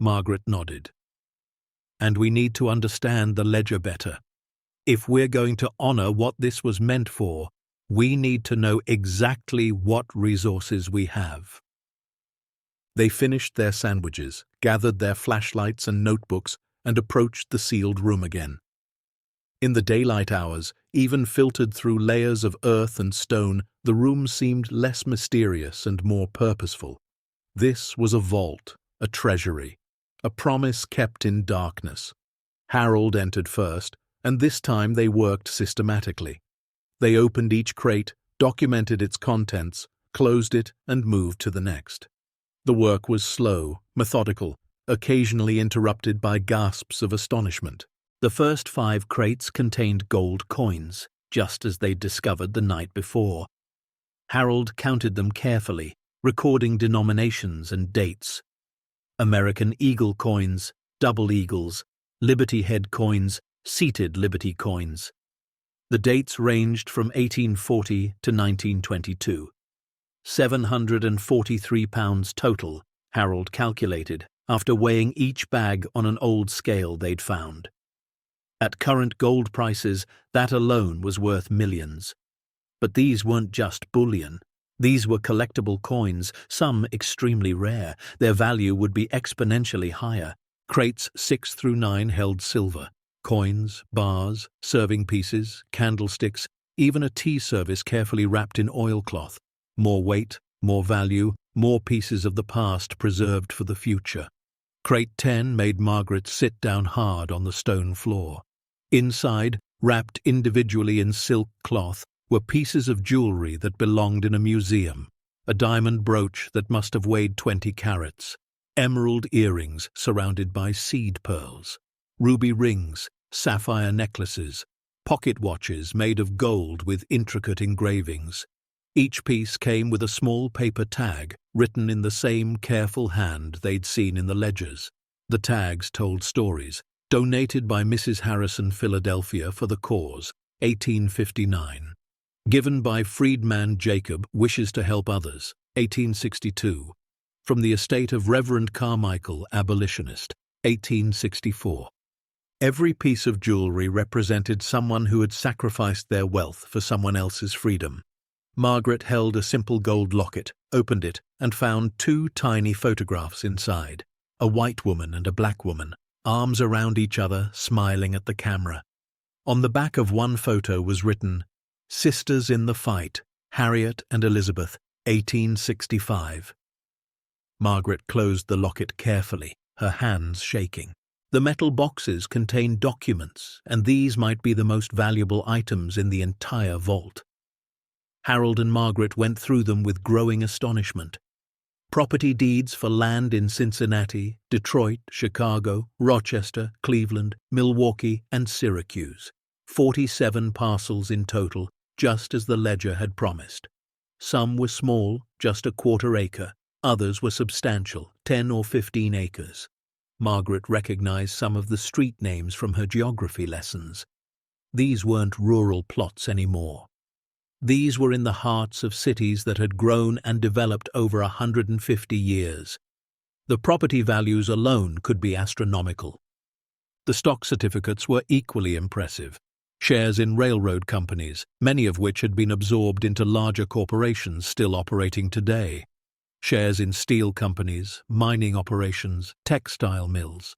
Margaret nodded. "And we need to understand the ledger better. If we're going to honor what this was meant for, we need to know exactly what resources we have." They finished their sandwiches, gathered their flashlights and notebooks, and approached the sealed room again. In the daylight hours, even filtered through layers of earth and stone, the room seemed less mysterious and more purposeful. This was a vault, a treasury, a promise kept in darkness. Harold entered first, and this time they worked systematically. They opened each crate, documented its contents, closed it, and moved to the next. The work was slow, methodical, occasionally interrupted by gasps of astonishment. The first 5 crates contained gold coins, just as they'd discovered the night before. Harold counted them carefully, recording denominations and dates. American Eagle coins, double eagles, Liberty Head coins, seated Liberty coins. The dates ranged from 1840 to 1922. 743 pounds total, Harold calculated, after weighing each bag on an old scale they'd found. At current gold prices, that alone was worth millions. But these weren't just bullion. These were collectible coins, some extremely rare. Their value would be exponentially higher. Crates 6 through 9 held silver, coins, bars, serving pieces, candlesticks, even a tea service carefully wrapped in oilcloth. More weight, more value, more pieces of the past preserved for the future. Crate 10 made Margaret sit down hard on the stone floor. Inside, wrapped individually in silk cloth, were pieces of jewelry that belonged in a museum. A diamond brooch that must have weighed 20 carats. Emerald earrings surrounded by seed pearls. Ruby rings, sapphire necklaces, pocket watches made of gold with intricate engravings. Each piece came with a small paper tag written in the same careful hand they'd seen in the ledgers. The tags told stories. Donated by Mrs. Harrison, Philadelphia, for the cause, 1859. Given by freedman Jacob, wishes to help others, 1862. From the estate of Reverend Carmichael, abolitionist, 1864. Every piece of jewelry represented someone who had sacrificed their wealth for someone else's freedom. Margaret held a simple gold locket, opened it, and found 2 tiny photographs inside. A white woman and a black woman, arms around each other, smiling at the camera. On the back of one photo was written, "Sisters in the Fight, Harriet and Elizabeth, 1865. Margaret closed the locket carefully, her hands shaking. The metal boxes contained documents, and these might be the most valuable items in the entire vault. Harold and Margaret went through them with growing astonishment. Property deeds for land in Cincinnati, Detroit, Chicago, Rochester, Cleveland, Milwaukee, and Syracuse. 47 parcels in total, just as the ledger had promised. Some were small, just a quarter acre. Others were substantial, 10 or 15 acres. Margaret recognized some of the street names from her geography lessons. These weren't rural plots anymore. These were in the hearts of cities that had grown and developed over 150 years. The property values alone could be astronomical. The stock certificates were equally impressive. Shares in railroad companies, many of which had been absorbed into larger corporations still operating today. Shares in steel companies, mining operations, textile mills.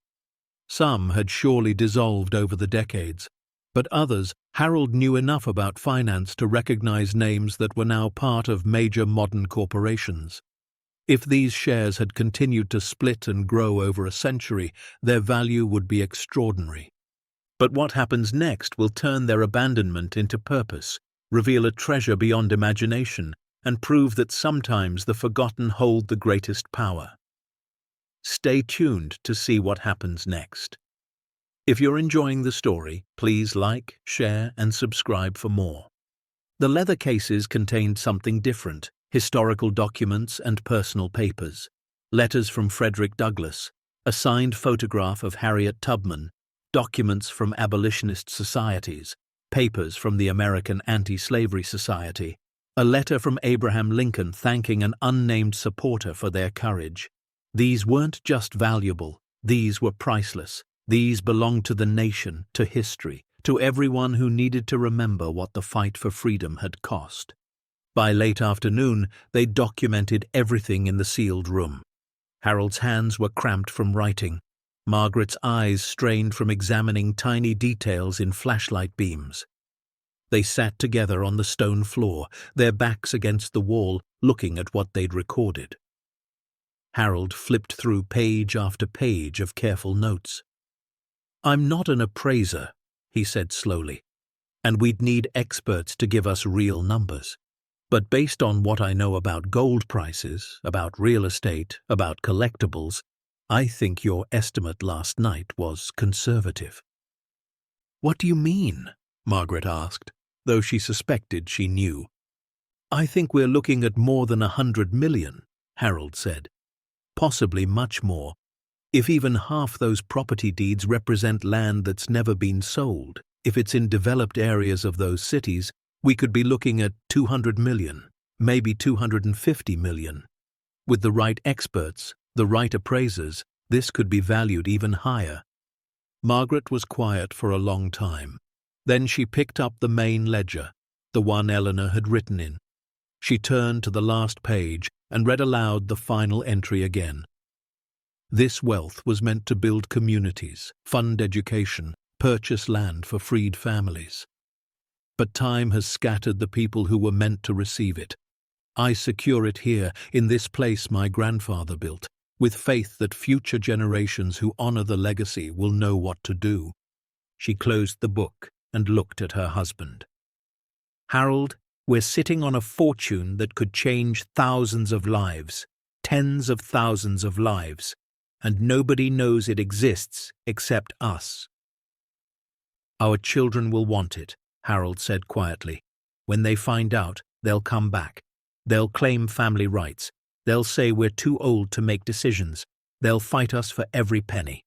Some had surely dissolved over the decades, but others, Harold knew enough about finance to recognize names that were now part of major modern corporations. If these shares had continued to split and grow over a century, their value would be extraordinary. But what happens next will turn their abandonment into purpose, reveal a treasure beyond imagination, and prove that sometimes the forgotten hold the greatest power. Stay tuned to see what happens next. If you're enjoying the story, please like, share, and subscribe for more. The leather cases contained something different: historical documents and personal papers, letters from Frederick Douglass, a signed photograph of Harriet Tubman, documents from abolitionist societies, papers from the American Anti-Slavery Society, a letter from Abraham Lincoln thanking an unnamed supporter for their courage. These weren't just valuable, these were priceless. These belonged to the nation, to history, to everyone who needed to remember what the fight for freedom had cost. By late afternoon, they documented everything in the sealed room. Harold's hands were cramped from writing. Margaret's eyes strained from examining tiny details in flashlight beams. They sat together on the stone floor, their backs against the wall, looking at what they'd recorded. Harold flipped through page after page of careful notes. "I'm not an appraiser," he said slowly, "and we'd need experts to give us real numbers. But based on what I know about gold prices, about real estate, about collectibles, I think your estimate last night was conservative." "What do you mean?" Margaret asked, though she suspected she knew. "I think we're looking at more than 100 million, Harold said. Possibly much more. If even half those property deeds represent land that's never been sold, if it's in developed areas of those cities, we could be looking at 200 million, maybe 250 million. With the right experts, the right appraisers, this could be valued even higher." Margaret was quiet for a long time. Then she picked up the main ledger, the one Eleanor had written in. She turned to the last page and read aloud the final entry again. This wealth was meant to build communities, fund education, purchase land for freed families. But time has scattered the people who were meant to receive it. I secure it here, in this place my grandfather built, with faith that future generations who honor the legacy will know what to do. She closed the book and looked at her husband. Harold, we're sitting on a fortune that could change thousands of lives, tens of thousands of lives, and nobody knows it exists except us. Our children will want it, Harold said quietly. When they find out, they'll come back. They'll claim family rights. They'll say we're too old to make decisions. They'll fight us for every penny.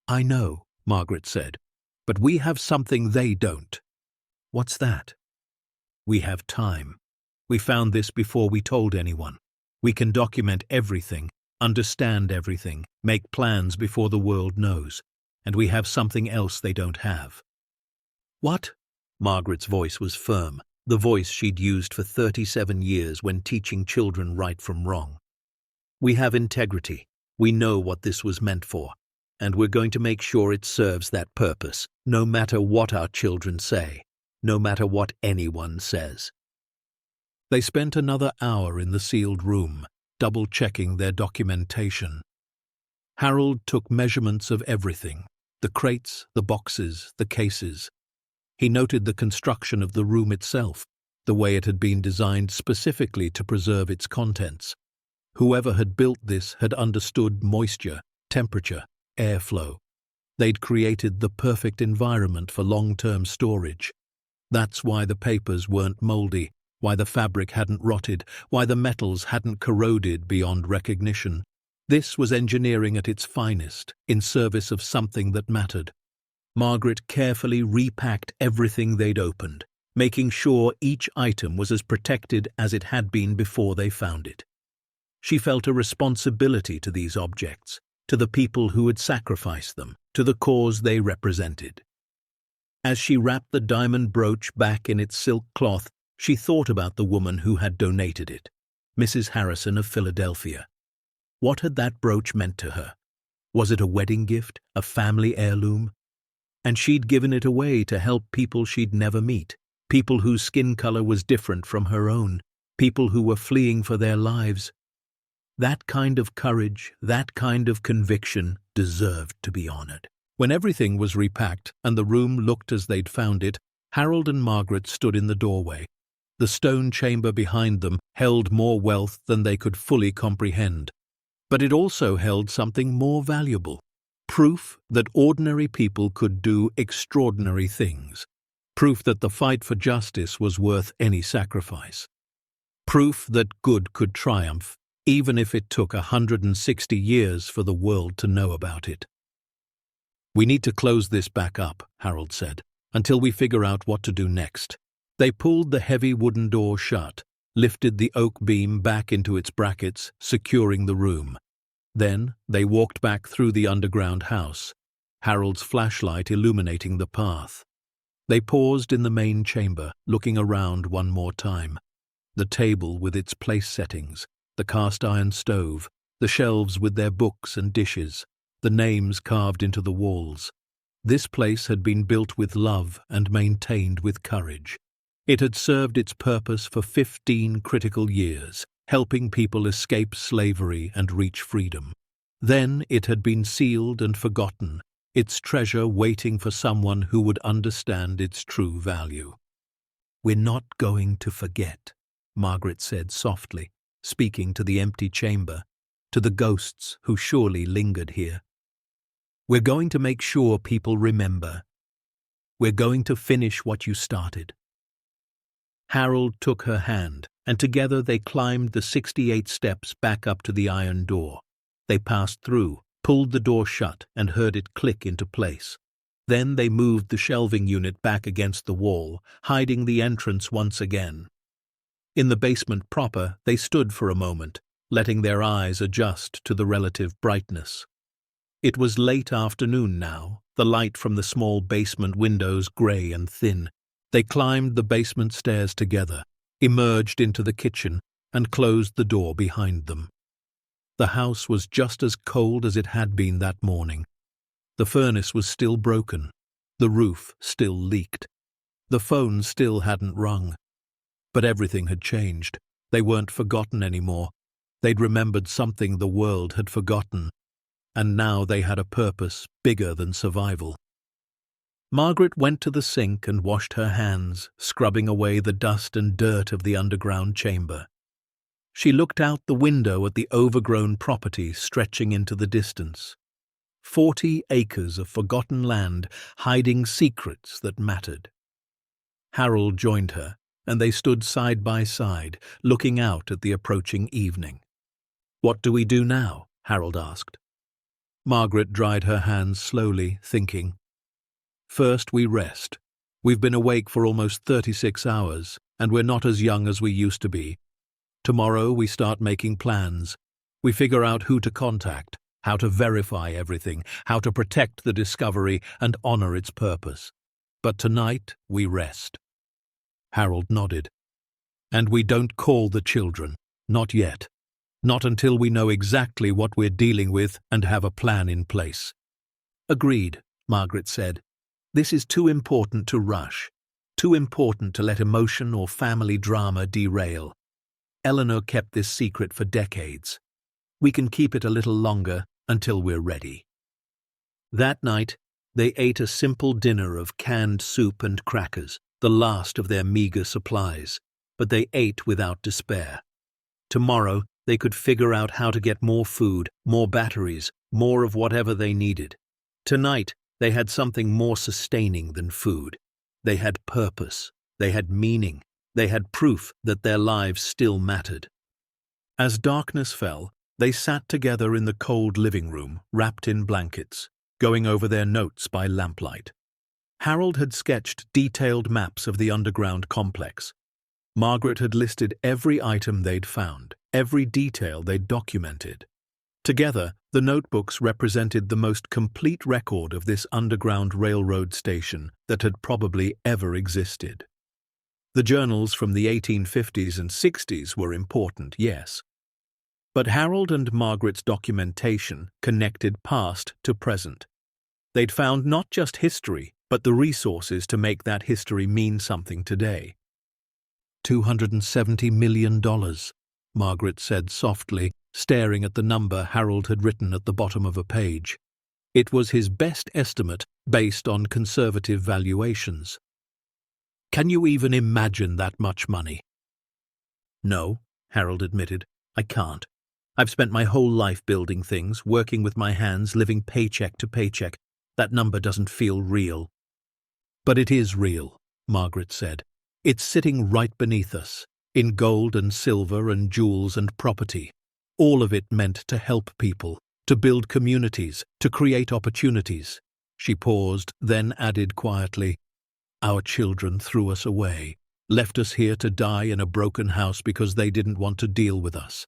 I know, Margaret said, but we have something they don't. What's that? We have time. We found this before we told anyone. We can document everything, understand everything, make plans before the world knows, and we have something else they don't have. What? Margaret's voice was firm, the voice she'd used for 37 years when teaching children right from wrong. We have integrity. We know what this was meant for, and we're going to make sure it serves that purpose, no matter what our children say, no matter what anyone says. They spent another hour in the sealed room, double-checking their documentation. Harold took measurements of everything, the crates, the boxes, the cases. He noted the construction of the room itself, the way it had been designed specifically to preserve its contents. Whoever had built this had understood moisture, temperature, airflow. They'd created the perfect environment for long-term storage. That's why the papers weren't moldy, why the fabric hadn't rotted, why the metals hadn't corroded beyond recognition. This was engineering at its finest, in service of something that mattered. Margaret carefully repacked everything they'd opened, making sure each item was as protected as it had been before they found it. She felt a responsibility to these objects, to the people who had sacrificed them, to the cause they represented. As she wrapped the diamond brooch back in its silk cloth, she thought about the woman who had donated it, Mrs. Harrison of Philadelphia. What had that brooch meant to her? Was it a wedding gift, a family heirloom? And she'd given it away to help people she'd never meet, people whose skin color was different from her own, people who were fleeing for their lives. That kind of courage, that kind of conviction deserved to be honored. When everything was repacked and the room looked as they'd found it, Harold and Margaret stood in the doorway. The stone chamber behind them held more wealth than they could fully comprehend. But it also held something more valuable. Proof that ordinary people could do extraordinary things. Proof that the fight for justice was worth any sacrifice. Proof that good could triumph, even if it took 160 years for the world to know about it. We need to close this back up, Harold said, until we figure out what to do next. They pulled the heavy wooden door shut, lifted the oak beam back into its brackets, securing the room. Then they walked back through the underground house, Harold's flashlight illuminating the path. They paused in the main chamber, looking around one more time. The table with its place settings, the cast-iron stove, the shelves with their books and dishes, the names carved into the walls. This place had been built with love and maintained with courage. It had served its purpose for 15 critical years, helping people escape slavery and reach freedom. Then it had been sealed and forgotten, its treasure waiting for someone who would understand its true value. "We're not going to forget," Margaret said softly, speaking to the empty chamber, to the ghosts who surely lingered here. "We're going to make sure people remember. We're going to finish what you started." Harold took her hand, and together they climbed the 68 steps back up to the iron door. They passed through, pulled the door shut, and heard it click into place. Then they moved the shelving unit back against the wall, hiding the entrance once again. In the basement proper, they stood for a moment, letting their eyes adjust to the relative brightness. It was late afternoon now, the light from the small basement windows grey and thin. They climbed the basement stairs together, emerged into the kitchen, and closed the door behind them. The house was just as cold as it had been that morning. The furnace was still broken. The roof still leaked. The phone still hadn't rung. But everything had changed. They weren't forgotten anymore. They'd remembered something the world had forgotten. And now they had a purpose bigger than survival. Margaret went to the sink and washed her hands, scrubbing away the dust and dirt of the underground chamber. She looked out the window at the overgrown property stretching into the distance. 40 acres of forgotten land hiding secrets that mattered. Harold joined her, and they stood side by side, looking out at the approaching evening. "What do we do now?" Harold asked. Margaret dried her hands slowly, thinking. "First, we rest. We've been awake for almost 36 hours, and we're not as young as we used to be. Tomorrow we start making plans. We figure out who to contact, how to verify everything, how to protect the discovery and honor its purpose. But tonight we rest." Harold nodded. "And we don't call the children. Not yet. Not until we know exactly what we're dealing with and have a plan in place." "Agreed," Margaret said. "This is too important to rush. Too important to let emotion or family drama derail. Eleanor kept this secret for decades. We can keep it a little longer until we're ready." That night, they ate a simple dinner of canned soup and crackers, the last of their meager supplies, but they ate without despair. Tomorrow, they could figure out how to get more food, more batteries, more of whatever they needed. Tonight, they had something more sustaining than food. They had purpose. They had meaning. They had proof that their lives still mattered. As darkness fell, they sat together in the cold living room, wrapped in blankets, going over their notes by lamplight. Harold had sketched detailed maps of the underground complex. Margaret had listed every item they'd found, every detail they'd documented. Together, the notebooks represented the most complete record of this underground railroad station that had probably ever existed. The journals from the 1850s and 60s were important, yes. But Harold and Margaret's documentation connected past to present. They'd found not just history, but the resources to make that history mean something today. $270 million, Margaret said softly, staring at the number Harold had written at the bottom of a page. It was his best estimate based on conservative valuations. "Can you even imagine that much money?" "No," Harold admitted. "I can't. I've spent my whole life building things, working with my hands, living paycheck to paycheck. That number doesn't feel real." "But it is real," Margaret said. "It's sitting right beneath us, in gold and silver and jewels and property. All of it meant to help people, to build communities, to create opportunities." She paused, then added quietly, "Our children threw us away, left us here to die in a broken house because they didn't want to deal with us.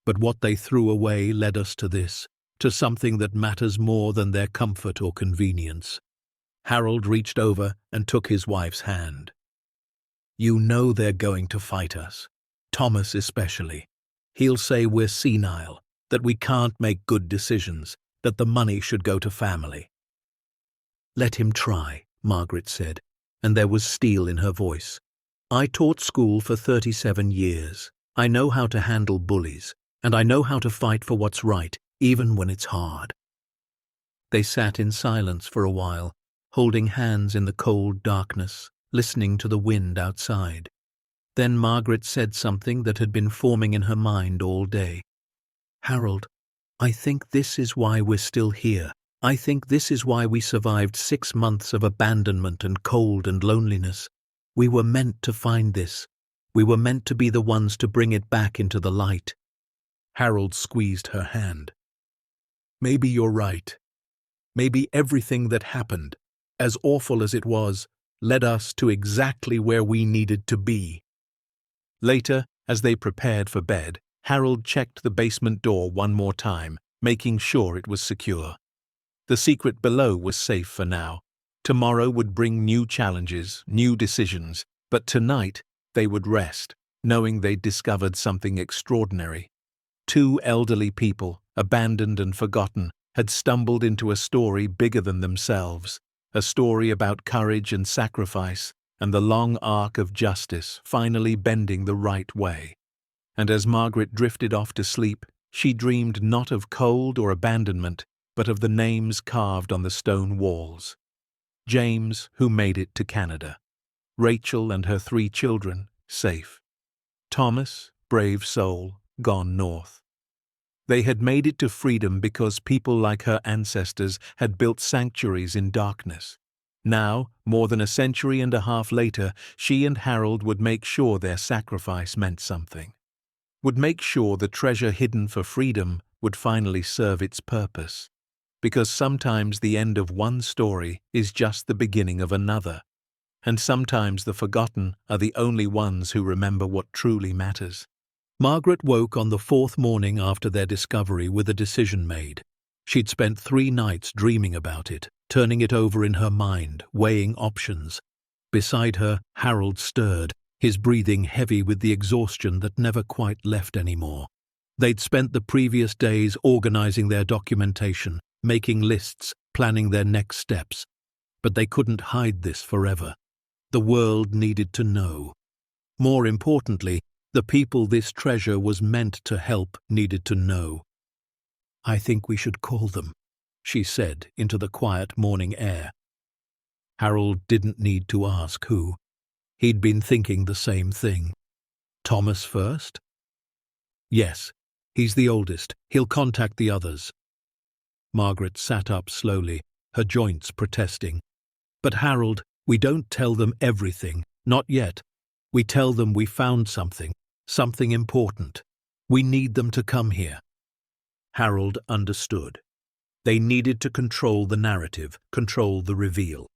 But what they threw away led us to this, to something that matters more than their comfort or convenience." Harold reached over and took his wife's hand. "You know they're going to fight us. Thomas especially. He'll say we're senile, that we can't make good decisions, that the money should go to family." "Let him try," Margaret said, and there was steel in her voice. "I taught school for 37 years. I know how to handle bullies, and I know how to fight for what's right, even when it's hard." They sat in silence for a while, holding hands in the cold darkness, listening to the wind outside. Then Margaret said something that had been forming in her mind all day. "Harold, I think this is why we're still here. I think this is why we survived 6 months of abandonment and cold and loneliness. We were meant to find this. We were meant to be the ones to bring it back into the light." Harold squeezed her hand. "Maybe you're right. Maybe everything that happened, as awful as it was, led us to exactly where we needed to be." Later, as they prepared for bed, Harold checked the basement door one more time, making sure it was secure. The secret below was safe for now. Tomorrow would bring new challenges, new decisions, but tonight they would rest, knowing they'd discovered something extraordinary. Two elderly people, abandoned and forgotten, had stumbled into a story bigger than themselves, a story about courage and sacrifice, and the long arc of justice finally bending the right way. And as Margaret drifted off to sleep, she dreamed not of cold or abandonment, but of the names carved on the stone walls. James, who made it to Canada. Rachel and her 3 children, safe. Thomas, brave soul, gone north. They had made it to freedom because people like her ancestors had built sanctuaries in darkness. Now, more than a century and a half later, she and Harold would make sure their sacrifice meant something. Would make sure the treasure hidden for freedom would finally serve its purpose. Because sometimes the end of one story is just the beginning of another. And sometimes the forgotten are the only ones who remember what truly matters. Margaret woke on the 4th morning after their discovery with a decision made. She'd spent 3 nights dreaming about it, turning it over in her mind, weighing options. Beside her, Harold stirred, his breathing heavy with the exhaustion that never quite left anymore. They'd spent the previous days organizing their documentation, making lists, planning their next steps. But they couldn't hide this forever. The world needed to know. More importantly, the people this treasure was meant to help needed to know. "I think we should call them," she said into the quiet morning air. Harold didn't need to ask who. He'd been thinking the same thing. Thomas first? Yes, he's the oldest. He'll contact the others. Margaret sat up slowly, her joints protesting. But Harold, we don't tell them everything, not yet. We tell them we found something important. We need them to come here. Harold understood. They needed to control the narrative, control the reveal.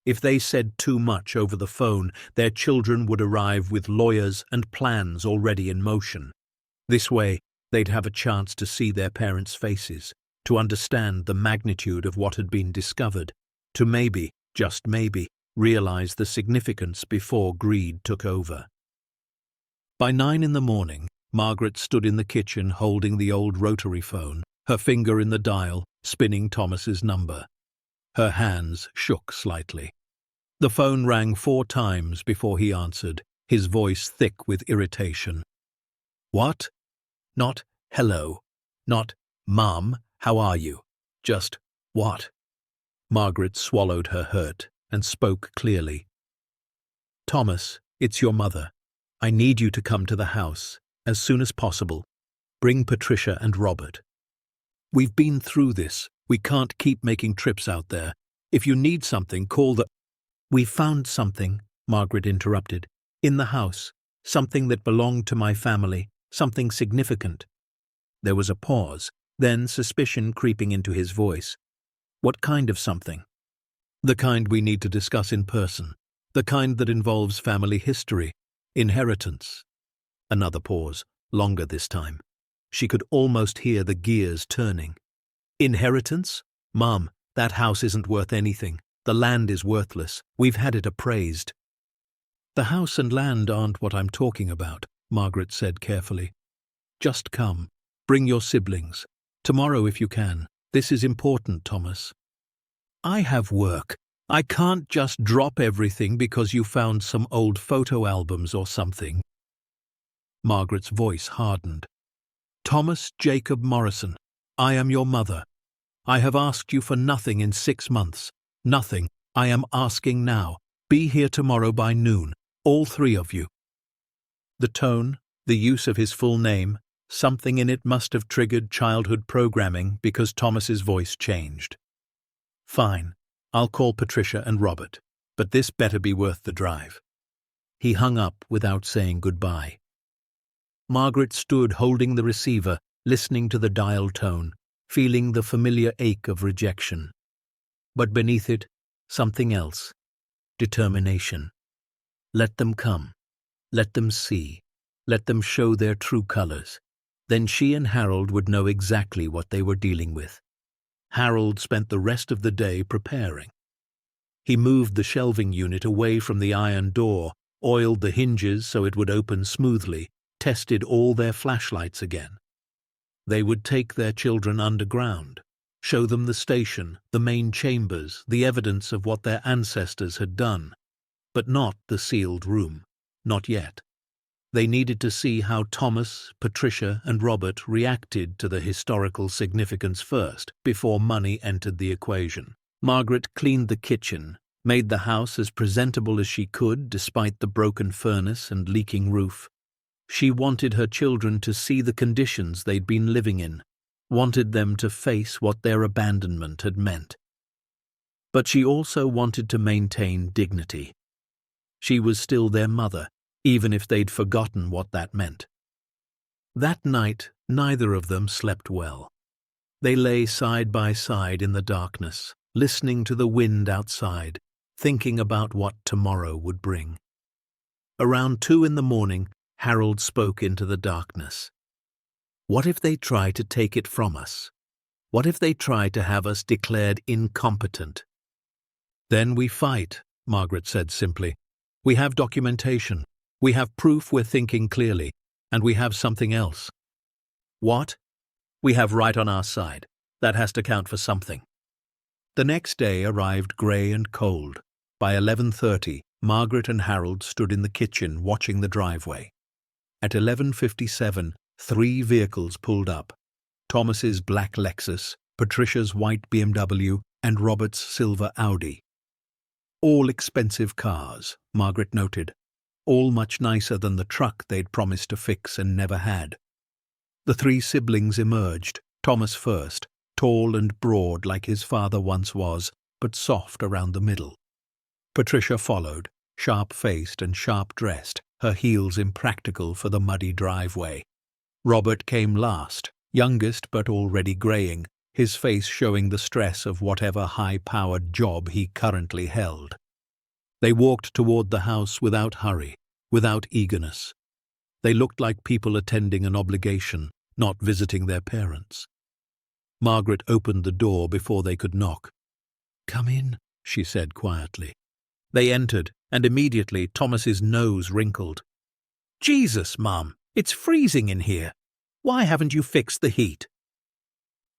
If they said too much over the phone, their children would arrive with lawyers and plans already in motion. This way, they'd have a chance to see their parents' faces, to understand the magnitude of what had been discovered, to maybe, just maybe, realize the significance before greed took over. By 9 in the morning, Margaret stood in the kitchen holding the old rotary phone, her finger in the dial, spinning Thomas's number. Her hands shook slightly. The phone rang 4 times before he answered, his voice thick with irritation. What? Not hello. Not Mom, how are you? Just what? Margaret swallowed her hurt and spoke clearly. Thomas, it's your mother. I need you to come to the house as soon as possible. Bring Patricia and Robert. We've been through this. We can't keep making trips out there. If you need something, call the... We found something, Margaret interrupted, in the house, something that belonged to my family, something significant. There was a pause, then suspicion creeping into his voice. What kind of something? The kind we need to discuss in person, the kind that involves family history, inheritance. Another pause, longer this time. She could almost hear the gears turning. Inheritance? Mom, that house isn't worth anything. The land is worthless. We've had it appraised. The house and land aren't what I'm talking about, Margaret said carefully. Just come. Bring your siblings. Tomorrow if you can. This is important, Thomas. I have work. I can't just drop everything because you found some old photo albums or something. Margaret's voice hardened. Thomas Jacob Morrison, I am your mother. I have asked you for nothing in 6 months. Nothing. I am asking now. Be here tomorrow by noon. All 3 of you. The tone, the use of his full name, something in it must have triggered childhood programming because Thomas's voice changed. Fine. I'll call Patricia and Robert, but this better be worth the drive. He hung up without saying goodbye. Margaret stood holding the receiver, listening to the dial tone, feeling the familiar ache of rejection. But beneath it, something else. Determination. Let them come. Let them see. Let them show their true colors. Then she and Harold would know exactly what they were dealing with. Harold spent the rest of the day preparing. He moved the shelving unit away from the iron door, oiled the hinges so it would open smoothly, tested all their flashlights again. They would take their children underground, show them the station, the main chambers, the evidence of what their ancestors had done, but not the sealed room, not yet. They needed to see how Thomas, Patricia, and Robert reacted to the historical significance first, before money entered the equation. Margaret cleaned the kitchen, made the house as presentable as she could despite the broken furnace and leaking roof. She wanted her children to see the conditions they'd been living in, wanted them to face what their abandonment had meant. But she also wanted to maintain dignity. She was still their mother, even if they'd forgotten what that meant. That night, neither of them slept well. They lay side by side in the darkness, listening to the wind outside, thinking about what tomorrow would bring. Around 2 a.m, Harold spoke into the darkness. What if they try to take it from us? What if they try to have us declared incompetent? Then we fight, Margaret said simply. We have documentation. We have proof we're thinking clearly, and we have something else. What? We have right on our side. That has to count for something. The next day arrived grey and cold. By 11:30, Margaret and Harold stood in the kitchen watching the driveway. At 11:57, 3 vehicles pulled up. Thomas's black Lexus, Patricia's white BMW, and Robert's silver Audi. All expensive cars, Margaret noted. All much nicer than the truck they'd promised to fix and never had. The 3 siblings emerged, Thomas first, tall and broad like his father once was, but soft around the middle. Patricia followed, sharp-faced and sharp-dressed, her heels impractical for the muddy driveway. Robert came last, youngest but already greying, his face showing the stress of whatever high-powered job he currently held. They walked toward the house without hurry, without eagerness. They looked like people attending an obligation, not visiting their parents. Margaret opened the door before they could knock. "Come in," she said quietly. They entered, and immediately Thomas's nose wrinkled. "Jesus, Mum, it's freezing in here. Why haven't you fixed the heat?"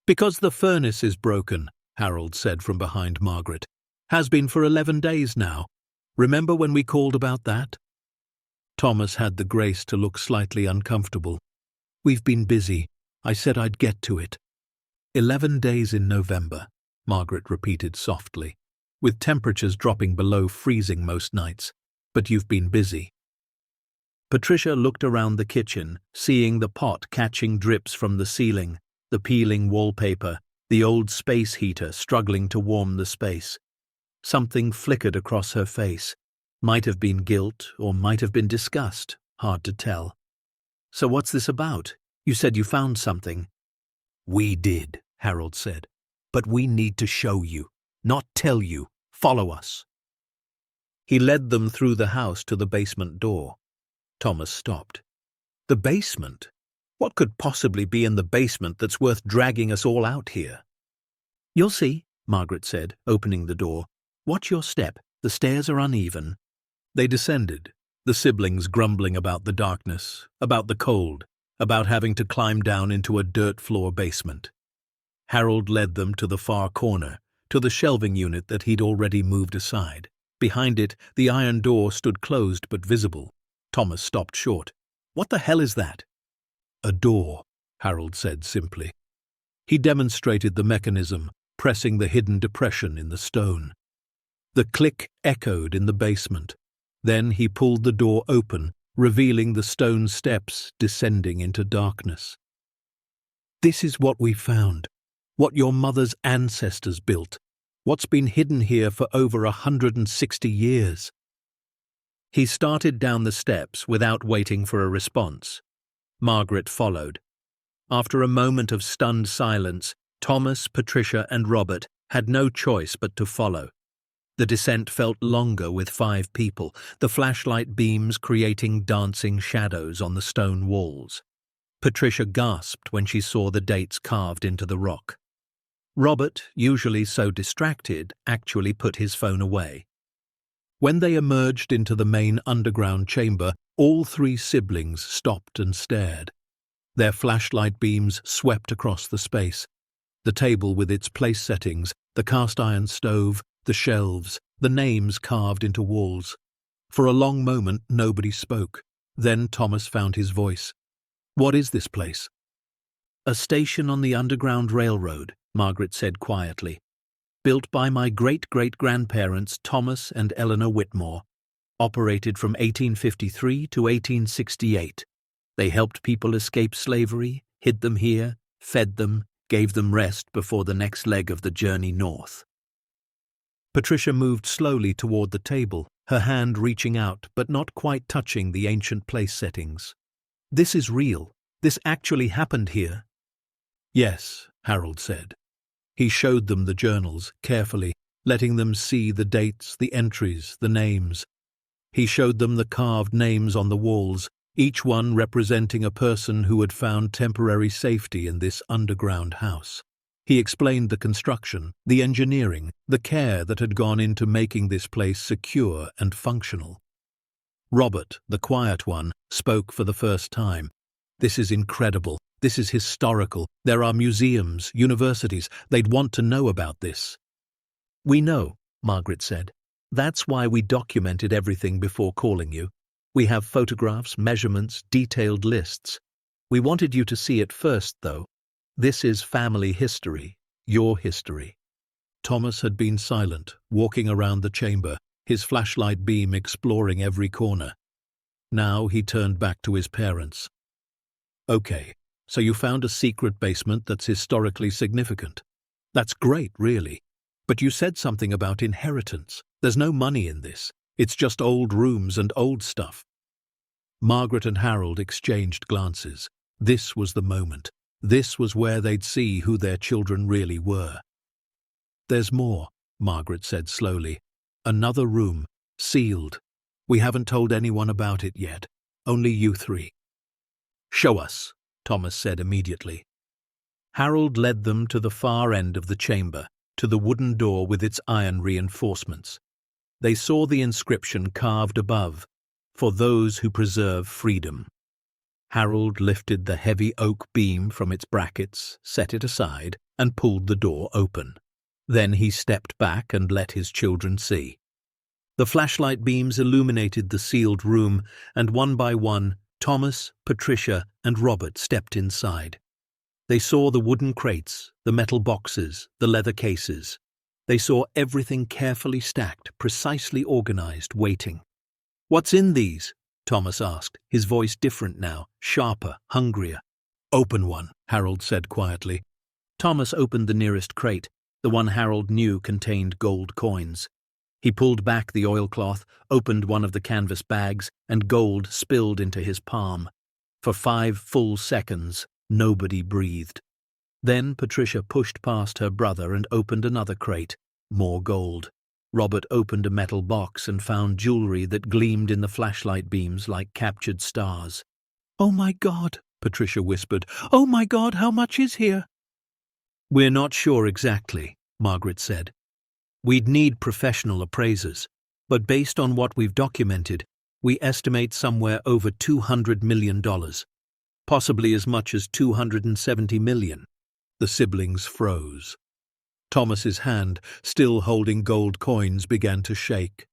"Because the furnace is broken," Harold said from behind Margaret. "Has been for 11 days now. Remember when we called about that?" Thomas had the grace to look slightly uncomfortable. "We've been busy. I said I'd get to it." 11 days in November, Margaret repeated softly, with temperatures dropping below freezing most nights. But you've been busy. Patricia looked around the kitchen, seeing the pot catching drips from the ceiling, the peeling wallpaper, the old space heater struggling to warm the space. Something flickered across her face. Might have been guilt, or might have been disgust, hard to tell. "So what's this about? You said you found something." "We did," Harold said. "But we need to show you, not tell you. Follow us." He led them through the house to the basement door. Thomas stopped. "The basement? What could possibly be in the basement that's worth dragging us all out here?" "You'll see," Margaret said, opening the door. "Watch your step. The stairs are uneven." They descended, the siblings grumbling about the darkness, about the cold, about having to climb down into a dirt-floor basement. Harold led them to the far corner, to the shelving unit that he'd already moved aside. Behind it, the iron door stood closed but visible. Thomas stopped short. "What the hell is that?" "A door," Harold said simply. He demonstrated the mechanism, pressing the hidden depression in the stone. The click echoed in the basement. Then he pulled the door open, revealing the stone steps descending into darkness. "This is what we found, what your mother's ancestors built, what's been hidden here for over 160 years. He started down the steps without waiting for a response. Margaret followed. After a moment of stunned silence, Thomas, Patricia, and Robert had no choice but to follow. The descent felt longer with 5 people, the flashlight beams creating dancing shadows on the stone walls. Patricia gasped when she saw the dates carved into the rock. Robert, usually so distracted, actually put his phone away. When they emerged into the main underground chamber, all 3 siblings stopped and stared. Their flashlight beams swept across the space. The table with its place settings, the cast-iron stove, the shelves, the names carved into walls. For a long moment, nobody spoke. Then Thomas found his voice. "What is this place?" "A station on the Underground Railroad," Margaret said quietly. "Built by my great-great-grandparents Thomas and Eleanor Whitmore. Operated from 1853 to 1868. They helped people escape slavery, hid them here, fed them, gave them rest before the next leg of the journey north." Patricia moved slowly toward the table, her hand reaching out but not quite touching the ancient place settings. "This is real. This actually happened here." "Yes," Harold said. He showed them the journals, carefully, letting them see the dates, the entries, the names. He showed them the carved names on the walls, each one representing a person who had found temporary safety in this underground house. He explained the construction, the engineering, the care that had gone into making this place secure and functional. Robert, the quiet one, spoke for the first time. "This is incredible. This is historical. There are museums, universities. They'd want to know about this." "We know," Margaret said. "That's why we documented everything before calling you. We have photographs, measurements, detailed lists. We wanted you to see it first, though. This is family history, your history." Thomas had been silent, walking around the chamber, his flashlight beam exploring every corner. Now he turned back to his parents. "Okay, so you found a secret basement that's historically significant. That's great, really. But you said something about inheritance. There's no money in this. It's just old rooms and old stuff." Margaret and Harold exchanged glances. This was the moment. This was where they'd see who their children really were. "There's more," Margaret said slowly. "Another room, sealed. We haven't told anyone about it yet. Only you three." "Show us," Thomas said immediately. Harold led them to the far end of the chamber, to the wooden door with its iron reinforcements. They saw the inscription carved above, "For those who preserve freedom." Harold lifted the heavy oak beam from its brackets, set it aside, and pulled the door open. Then he stepped back and let his children see. The flashlight beams illuminated the sealed room, and one by one, Thomas, Patricia, and Robert stepped inside. They saw the wooden crates, the metal boxes, the leather cases. They saw everything carefully stacked, precisely organized, waiting. "What's in these?" Thomas asked, his voice different now, sharper, hungrier. "Open one," Harold said quietly. Thomas opened the nearest crate, the one Harold knew contained gold coins. He pulled back the oilcloth, opened one of the canvas bags, and gold spilled into his palm. For 5 full seconds, nobody breathed. Then Patricia pushed past her brother and opened another crate. More gold. Robert opened a metal box and found jewelry that gleamed in the flashlight beams like captured stars. "Oh my God," Patricia whispered. "Oh my God, how much is here?" "We're not sure exactly," Margaret said. "We'd need professional appraisers, but based on what we've documented, we estimate somewhere over $200 million. Possibly as much as $270 million. The siblings froze. Thomas's hand, still holding gold coins, began to shake.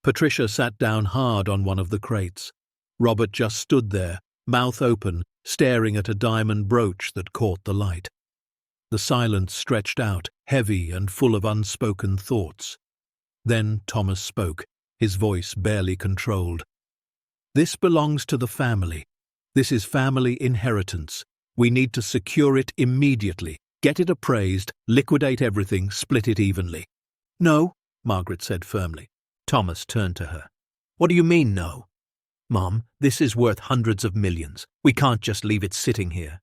Patricia sat down hard on one of the crates. Robert just stood there, mouth open, staring at a diamond brooch that caught the light. The silence stretched out, heavy and full of unspoken thoughts. Then Thomas spoke, his voice barely controlled. "This belongs to the family. This is family inheritance. We need to secure it immediately. Get it appraised, liquidate everything, split it evenly." "No," Margaret said firmly. Thomas turned to her. "What do you mean, no?" "Mom, this is worth hundreds of millions. We can't just leave it sitting here."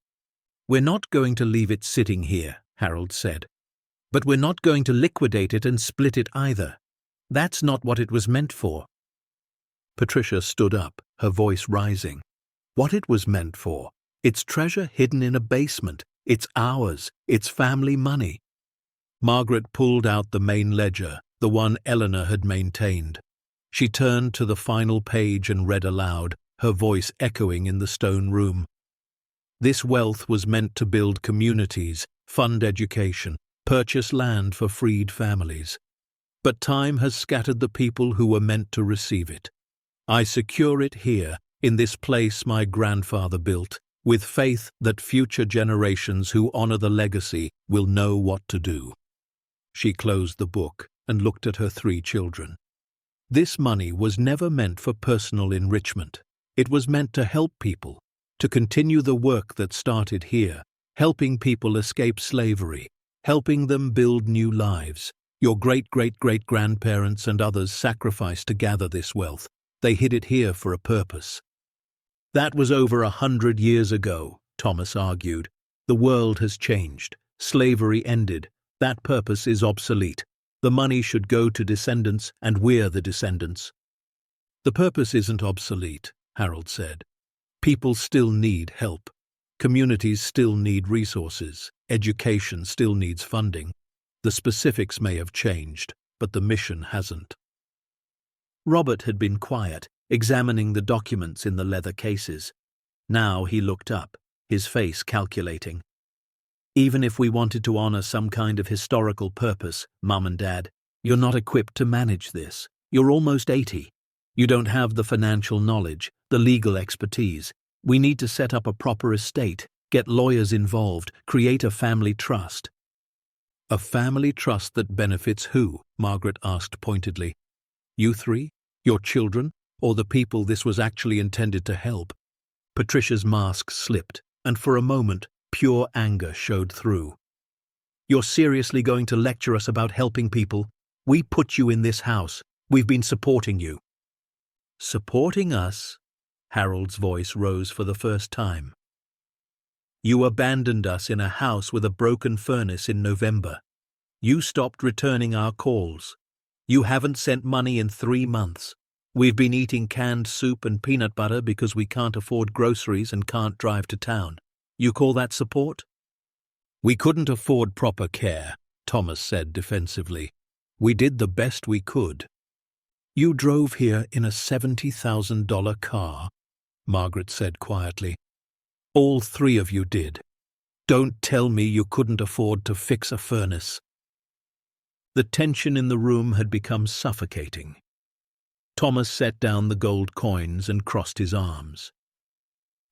"We're not going to leave it sitting here," Harold said. "But we're not going to liquidate it and split it either. That's not what it was meant for." Patricia stood up, her voice rising. "What it was meant for? It's treasure hidden in a basement. It's ours. It's family money." Margaret pulled out the main ledger, the one Eleanor had maintained. She turned to the final page and read aloud, her voice echoing in the stone room. This wealth was meant to build communities, fund education, purchase land for freed families. But time has scattered the people who were meant to receive it. I secure it here, in this place my grandfather built, with faith that future generations who honor the legacy will know what to do. She closed the book and looked at her 3 children. This money was never meant for personal enrichment. It was meant to help people, to continue the work that started here, helping people escape slavery, helping them build new lives. Your great-great-great-grandparents and others sacrificed to gather this wealth. They hid it here for a purpose. That was over 100 years ago, Thomas argued. The world has changed. Slavery ended. That purpose is obsolete. The money should go to descendants, and we're the descendants. The purpose isn't obsolete, Harold said. People still need help. Communities still need resources. Education still needs funding. The specifics may have changed, but the mission hasn't. Robert had been quiet, examining the documents in the leather cases. Now he looked up, his face calculating. Even if we wanted to honor some kind of historical purpose, Mum and Dad, you're not equipped to manage this. You're almost 80. You don't have the financial knowledge, the legal expertise. We need to set up a proper estate, get lawyers involved, create a family trust. A family trust that benefits who? Margaret asked pointedly. You 3? Your children? Or the people this was actually intended to help? Patricia's mask slipped, and for a moment, pure anger showed through. You're seriously going to lecture us about helping people? We put you in this house. We've been supporting you. Supporting us? Harold's voice rose for the first time. You abandoned us in a house with a broken furnace in November. You stopped returning our calls. You haven't sent money in 3 months. We've been eating canned soup and peanut butter because we can't afford groceries and can't drive to town. You call that support? We couldn't afford proper care, Thomas said defensively. We did the best we could. You drove here in a $70,000 car, Margaret said quietly. All 3 of you did. Don't tell me you couldn't afford to fix a furnace. The tension in the room had become suffocating. Thomas set down the gold coins and crossed his arms.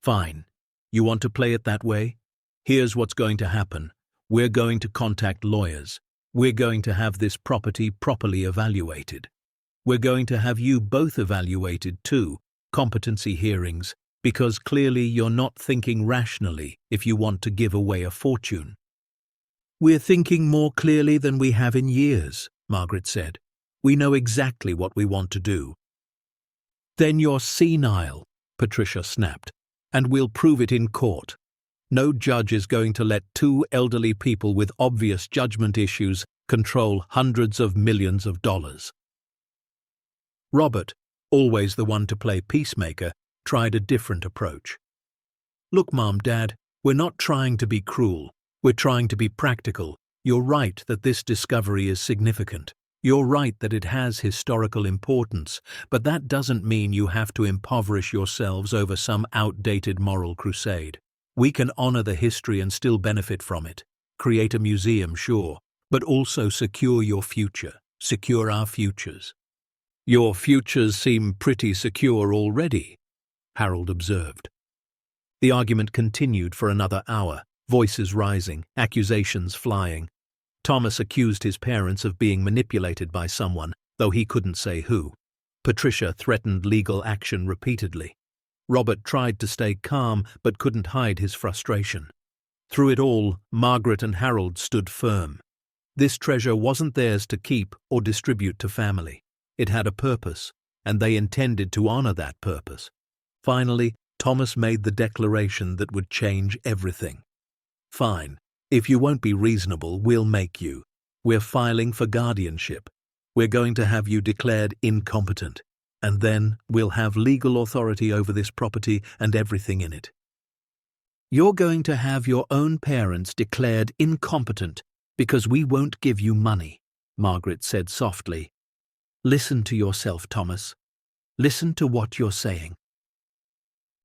Fine. You want to play it that way? Here's what's going to happen. We're going to contact lawyers. We're going to have this property properly evaluated. We're going to have you both evaluated too, competency hearings, because clearly you're not thinking rationally if you want to give away a fortune. We're thinking more clearly than we have in years, Margaret said. We know exactly what we want to do. Then you're senile, Patricia snapped, and we'll prove it in court. No judge is going to let 2 elderly people with obvious judgment issues control hundreds of millions of dollars. Robert, always the one to play peacemaker, tried a different approach. Look, Mom, Dad, we're not trying to be cruel. We're trying to be practical. You're right that this discovery is significant. You're right that it has historical importance, but that doesn't mean you have to impoverish yourselves over some outdated moral crusade. We can honor the history and still benefit from it. Create a museum, sure, but also secure your future. Secure our futures. Your futures seem pretty secure already, Harold observed. The argument continued for another hour, voices rising, accusations flying. Thomas accused his parents of being manipulated by someone, though he couldn't say who. Patricia threatened legal action repeatedly. Robert tried to stay calm but couldn't hide his frustration. Through it all, Margaret and Harold stood firm. This treasure wasn't theirs to keep or distribute to family. It had a purpose, and they intended to honor that purpose. Finally, Thomas made the declaration that would change everything. Fine. If you won't be reasonable, we'll make you. We're filing for guardianship. We're going to have you declared incompetent, and then we'll have legal authority over this property and everything in it. You're going to have your own parents declared incompetent because we won't give you money, Margaret said softly. Listen to yourself, Thomas. Listen to what you're saying.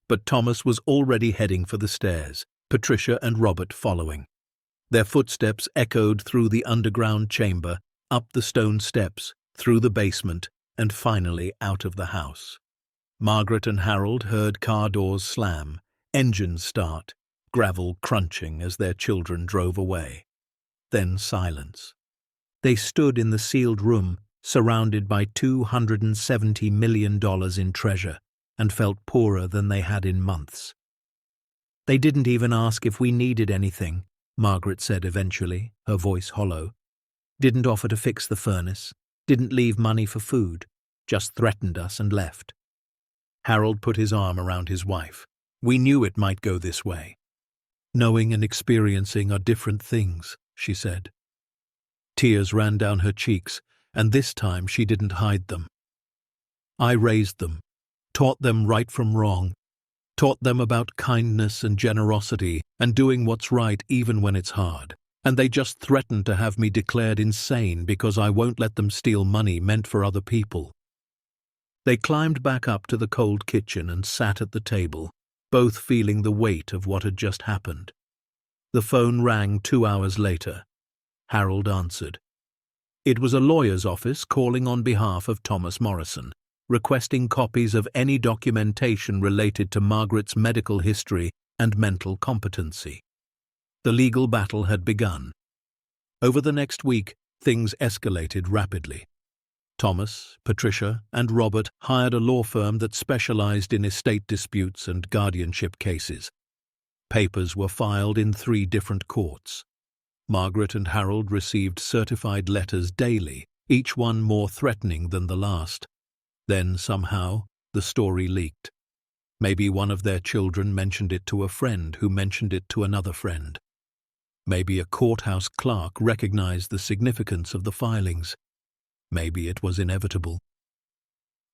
but Thomas was already heading for the stairs, Patricia and Robert following. Their footsteps echoed through the underground chamber, up the stone steps, through the basement, and finally out of the house. Margaret and Harold heard car doors slam, engines start, gravel crunching as their children drove away. Then silence. They stood in the sealed room, surrounded by $270 million in treasure, and felt poorer than they had in months. "They didn't even ask if we needed anything," Margaret said eventually, her voice hollow. "Didn't offer to fix the furnace, didn't leave money for food, just threatened us and left." Harold put his arm around his wife. "We knew it might go this way." "Knowing and experiencing are different things," she said. Tears ran down her cheeks, and this time she didn't hide them. "I raised them, taught them right from wrong, taught them about kindness and generosity and doing what's right even when it's hard. And they just threatened to have me declared insane because I won't let them steal money meant for other people." They climbed back up to the cold kitchen and sat at the table, both feeling the weight of what had just happened. The phone rang 2 hours later. Harold answered. It was a lawyer's office calling on behalf of Thomas Morrison, requesting copies of any documentation related to Margaret's medical history and mental competency. The legal battle had begun. Over the next week, things escalated rapidly. Thomas, Patricia, and Robert hired a law firm that specialized in estate disputes and guardianship cases. Papers were filed in 3 different courts. Margaret and Harold received certified letters daily, each one more threatening than the last. Then, somehow, the story leaked. Maybe one of their children mentioned it to a friend who mentioned it to another friend. Maybe a courthouse clerk recognized the significance of the filings. Maybe it was inevitable.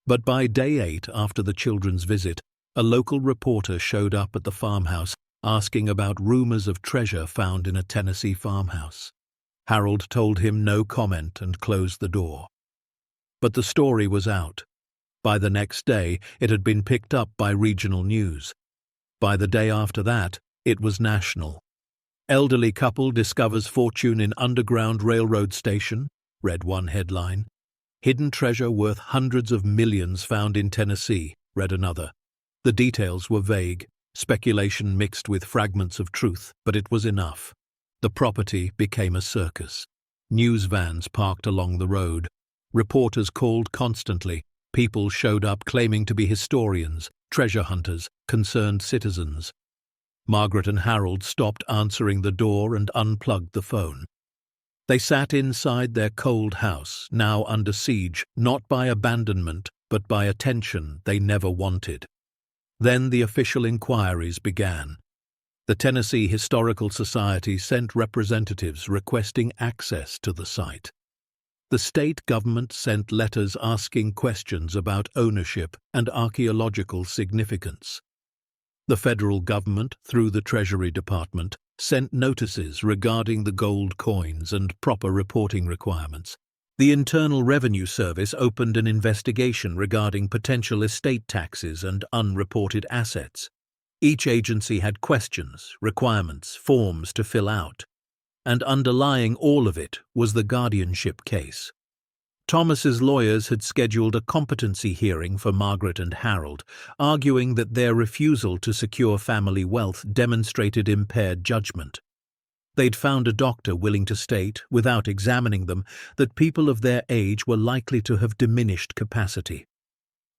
But by day 8 after the children's visit, a local reporter showed up at the farmhouse asking about rumors of treasure found in a Tennessee farmhouse. Harold told him no comment and closed the door. But the story was out. By the next day, it had been picked up by regional news. By the day after that, it was national. Elderly couple discovers fortune in underground railroad station, read one headline. Hidden treasure worth hundreds of millions found in Tennessee, read another. The details were vague, speculation mixed with fragments of truth, but it was enough. The property became a circus. News vans parked along the road. Reporters called constantly. People showed up claiming to be historians, treasure hunters, concerned citizens. Margaret and Harold stopped answering the door and unplugged the phone. They sat inside their cold house, now under siege, not by abandonment, but by attention they never wanted. Then the official inquiries began. The Tennessee Historical Society sent representatives requesting access to the site. The state government sent letters asking questions about ownership and archaeological significance. The federal government, through the Treasury Department, sent notices regarding the gold coins and proper reporting requirements. The Internal Revenue Service opened an investigation regarding potential estate taxes and unreported assets. Each agency had questions, requirements, forms to fill out. And underlying all of it was the guardianship case. Thomas's lawyers had scheduled a competency hearing for Margaret and Harold, arguing that their refusal to secure family wealth demonstrated impaired judgment. They'd found a doctor willing to state, without examining them, that people of their age were likely to have diminished capacity.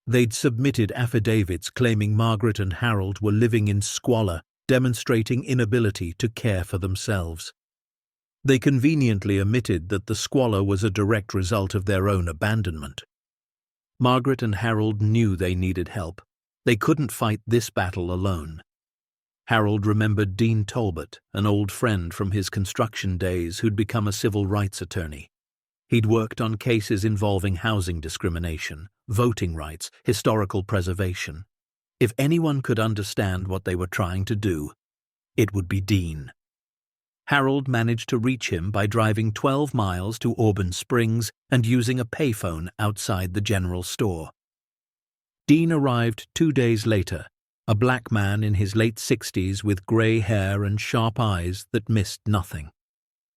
They'd submitted affidavits claiming Margaret and Harold were living in squalor, demonstrating inability to care for themselves. They conveniently omitted that the squalor was a direct result of their own abandonment. Margaret and Harold knew they needed help. They couldn't fight this battle alone. Harold remembered Dean Talbot, an old friend from his construction days who'd become a civil rights attorney. He'd worked on cases involving housing discrimination, voting rights, historical preservation. If anyone could understand what they were trying to do, it would be Dean. Harold managed to reach him by driving 12 miles to Auburn Springs and using a payphone outside the general store. Dean arrived 2 days later, a black man in his late 60s with grey hair and sharp eyes that missed nothing.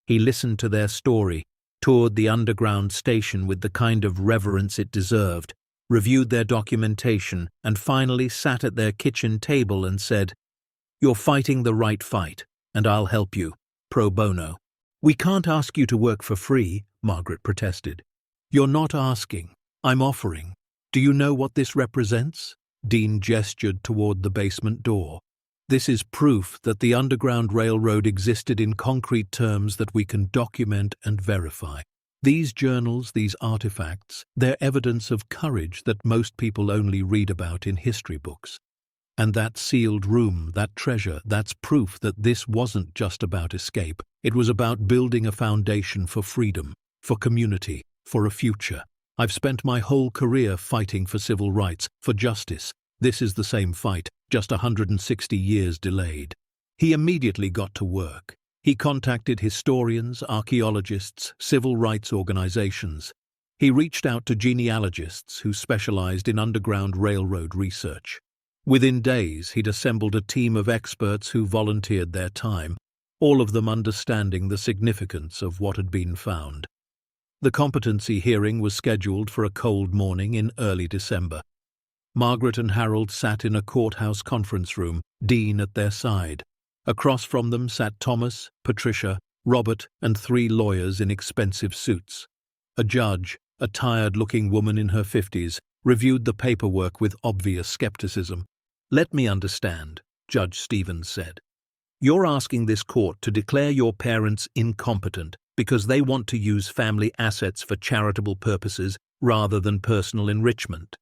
He listened to their story, toured the underground station with the kind of reverence it deserved, reviewed their documentation, and finally sat at their kitchen table and said, "You're fighting the right fight, and I'll help you, pro bono." "We can't ask you to work for free," Margaret protested. "You're not asking. I'm offering. Do you know what this represents?" Dean gestured toward the basement door. "This is proof that the Underground Railroad existed in concrete terms that we can document and verify. These journals, these artifacts, they're evidence of courage that most people only read about in history books. And that sealed room, that treasure, that's proof that this wasn't just about escape. It was about building a foundation for freedom, for community, for a future. I've spent my whole career fighting for civil rights, for justice. This is the same fight, just 160 years delayed." He immediately got to work. He contacted historians, archaeologists, civil rights organizations. He reached out to genealogists who specialized in Underground Railroad research. Within days, he'd assembled a team of experts who volunteered their time, all of them understanding the significance of what had been found. The competency hearing was scheduled for a cold morning in early December. Margaret and Harold sat in a courthouse conference room, Dean at their side. Across from them sat Thomas, Patricia, Robert, and 3 lawyers in expensive suits. A judge, a tired-looking woman in her 50s, reviewed the paperwork with obvious skepticism. "Let me understand," Judge Stevens said. "You're asking this court to declare your parents incompetent because they want to use family assets for charitable purposes rather than personal enrichment."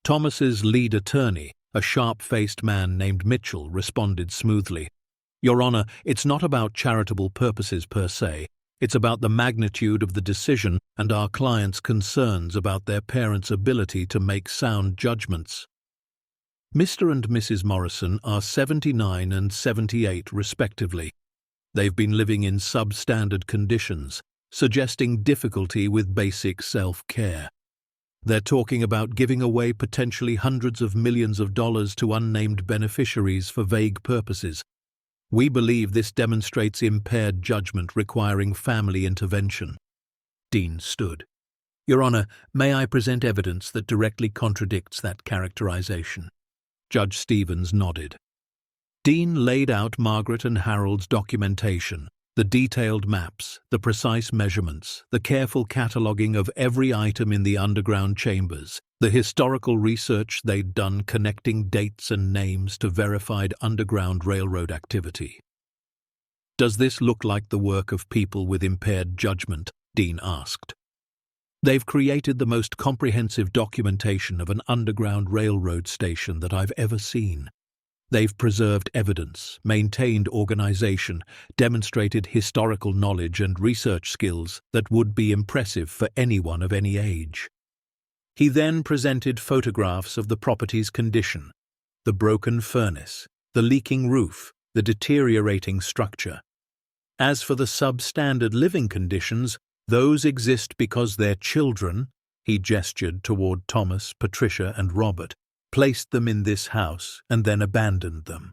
Thomas's lead attorney, a sharp-faced man named Mitchell, responded smoothly. "Your Honor, it's not about charitable purposes per se. It's about the magnitude of the decision and our clients' concerns about their parents' ability to make sound judgments. Mr. and Mrs. Morrison are 79 and 78 respectively. They've been living in substandard conditions, suggesting difficulty with basic self-care. They're talking about giving away potentially hundreds of millions of dollars to unnamed beneficiaries for vague purposes. We believe this demonstrates impaired judgment requiring family intervention." Dean stood. "Your Honor, may I present evidence that directly contradicts that characterization?" Judge Stevens nodded. Dean laid out Margaret and Harold's documentation, the detailed maps, the precise measurements, the careful cataloguing of every item in the underground chambers, the historical research they'd done connecting dates and names to verified Underground Railroad activity. "Does this look like the work of people with impaired judgment?" Dean asked. "They've created the most comprehensive documentation of an Underground Railroad station that I've ever seen. They've preserved evidence, maintained organization, demonstrated historical knowledge and research skills that would be impressive for anyone of any age." He then presented photographs of the property's condition, the broken furnace, the leaking roof, the deteriorating structure. As for the substandard living conditions, those exist because their children, he gestured toward Thomas, Patricia, and Robert, placed them in this house and then abandoned them.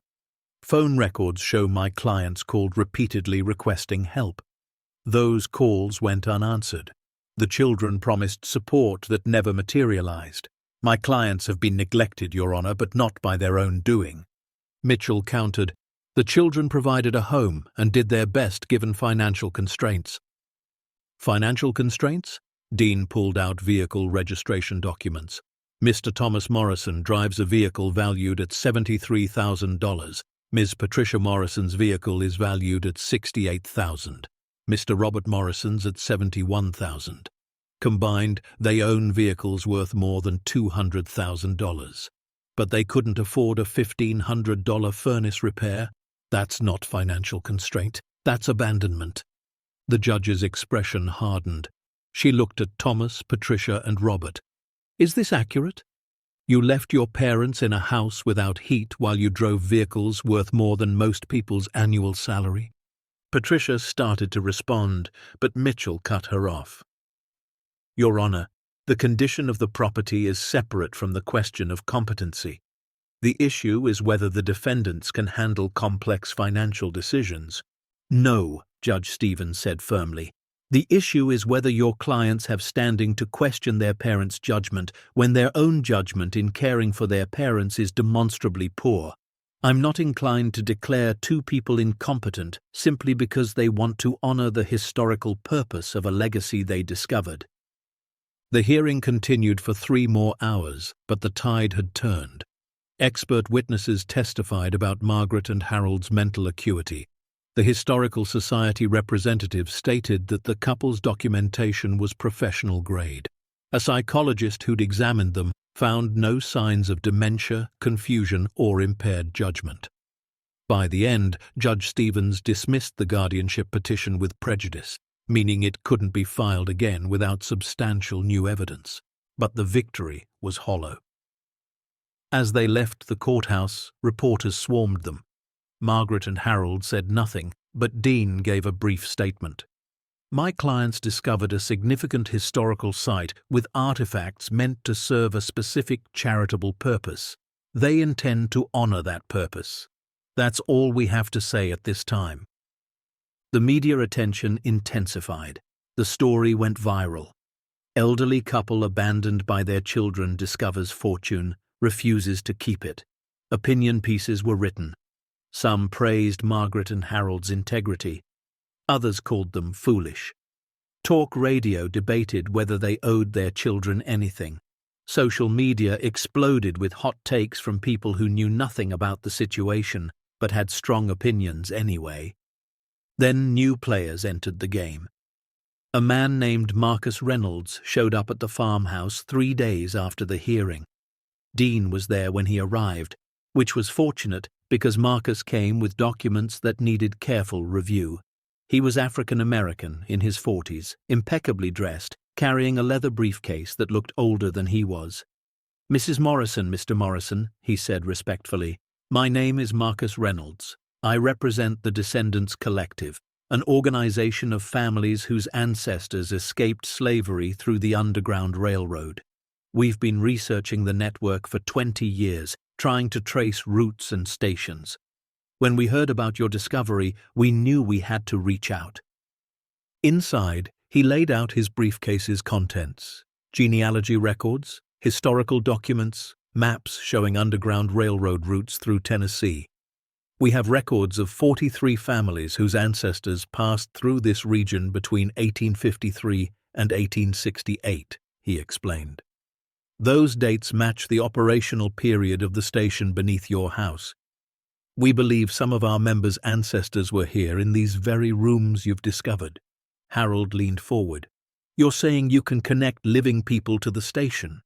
Phone records show my clients called repeatedly requesting help. Those calls went unanswered. The children promised support that never materialized. My clients have been neglected, Your Honor, but not by their own doing. Mitchell countered, "The children provided a home and did their best given financial constraints." "Financial constraints?" Dean pulled out vehicle registration documents. "Mr. Thomas Morrison drives a vehicle valued at $73,000. Ms. Patricia Morrison's vehicle is valued at $68,000. Mr. Robert Morrison's at $71,000. Combined, they own vehicles worth more than $200,000. But they couldn't afford a $1,500 furnace repair? That's not financial constraint. That's abandonment." The judge's expression hardened. She looked at Thomas, Patricia, and Robert. "Is this accurate? You left your parents in a house without heat while you drove vehicles worth more than most people's annual salary?" Patricia started to respond, but Mitchell cut her off. "Your Honor, the condition of the property is separate from the question of competency. The issue is whether the defendants can handle complex financial decisions. No, Judge Stevens said firmly. The issue is whether your clients have standing to question their parents' judgment when their own judgment in caring for their parents is demonstrably poor. I'm not inclined to declare two people incompetent simply because they want to honor the historical purpose of a legacy they discovered. The hearing continued for 3 more hours, but the tide had turned. Expert witnesses testified about Margaret and Harold's mental acuity. The Historical Society representative stated that the couple's documentation was professional grade. A psychologist who'd examined them found no signs of dementia, confusion, or impaired judgment. By the end, Judge Stevens dismissed the guardianship petition with prejudice, meaning it couldn't be filed again without substantial new evidence. But the victory was hollow. As they left the courthouse, reporters swarmed them. Margaret and Harold said nothing, but Dean gave a brief statement. My clients discovered a significant historical site with artifacts meant to serve a specific charitable purpose. They intend to honor that purpose. That's all we have to say at this time. The media attention intensified. The story went viral. Elderly couple abandoned by their children discovers fortune, refuses to keep it. Opinion pieces were written. Some praised Margaret and Harold's integrity. Others called them foolish. Talk radio debated whether they owed their children anything. Social media exploded with hot takes from people who knew nothing about the situation but had strong opinions anyway. Then new players entered the game. A man named Marcus Reynolds showed up at the farmhouse 3 days after the hearing. Dean was there when he arrived, which was fortunate because Marcus came with documents that needed careful review. He was African American, in his 40s, impeccably dressed, carrying a leather briefcase that looked older than he was. Mrs. Morrison, Mr. Morrison, he said respectfully, my name is Marcus Reynolds. I represent the Descendants Collective, an organization of families whose ancestors escaped slavery through the Underground Railroad. We've been researching the network for 20 years, trying to trace routes and stations. When we heard about your discovery, we knew we had to reach out. Inside, he laid out his briefcase's contents: genealogy records, historical documents, maps showing Underground Railroad routes through Tennessee. We have records of 43 families whose ancestors passed through this region between 1853 and 1868, he explained. Those dates match the operational period of the station beneath your house. We believe some of our members' ancestors were here in these very rooms you've discovered. Harold leaned forward. You're saying you can connect living people to the station?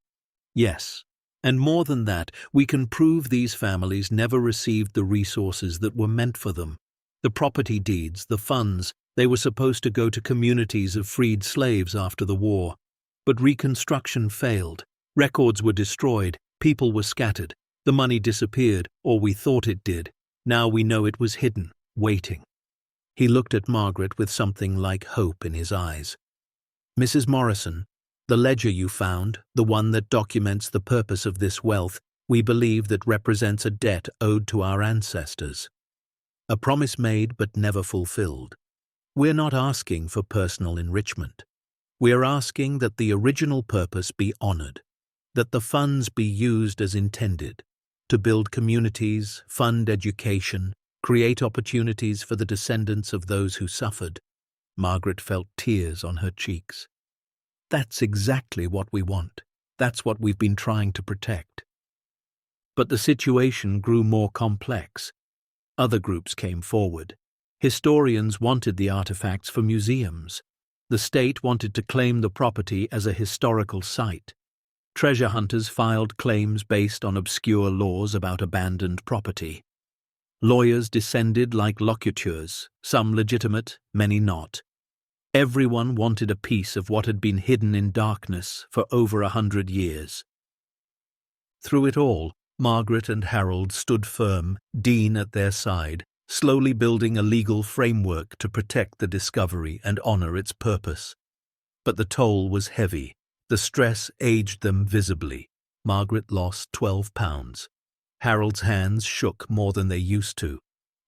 Yes. And more than that, we can prove these families never received the resources that were meant for them. The property deeds, the funds, they were supposed to go to communities of freed slaves after the war. But Reconstruction failed. Records were destroyed, people were scattered, the money disappeared, or we thought it did. Now we know it was hidden, waiting. He looked at Margaret with something like hope in his eyes. Mrs. Morrison, the ledger you found, the one that documents the purpose of this wealth, we believe that represents a debt owed to our ancestors. A promise made but never fulfilled. We're not asking for personal enrichment. We're asking that the original purpose be honored, that the funds be used as intended, to build communities, fund education, create opportunities for the descendants of those who suffered. Margaret felt tears on her cheeks. That's exactly what we want. That's what we've been trying to protect. But the situation grew more complex. Other groups came forward. Historians wanted the artifacts for museums. The state wanted to claim the property as a historical site. Treasure hunters filed claims based on obscure laws about abandoned property. Lawyers descended like locuteurs, some legitimate, many not. Everyone wanted a piece of what had been hidden in darkness for over 100 years. Through it all, Margaret and Harold stood firm, Dean at their side, slowly building a legal framework to protect the discovery and honor its purpose. But the toll was heavy. The stress aged them visibly. Margaret lost £12. Harold's hands shook more than they used to.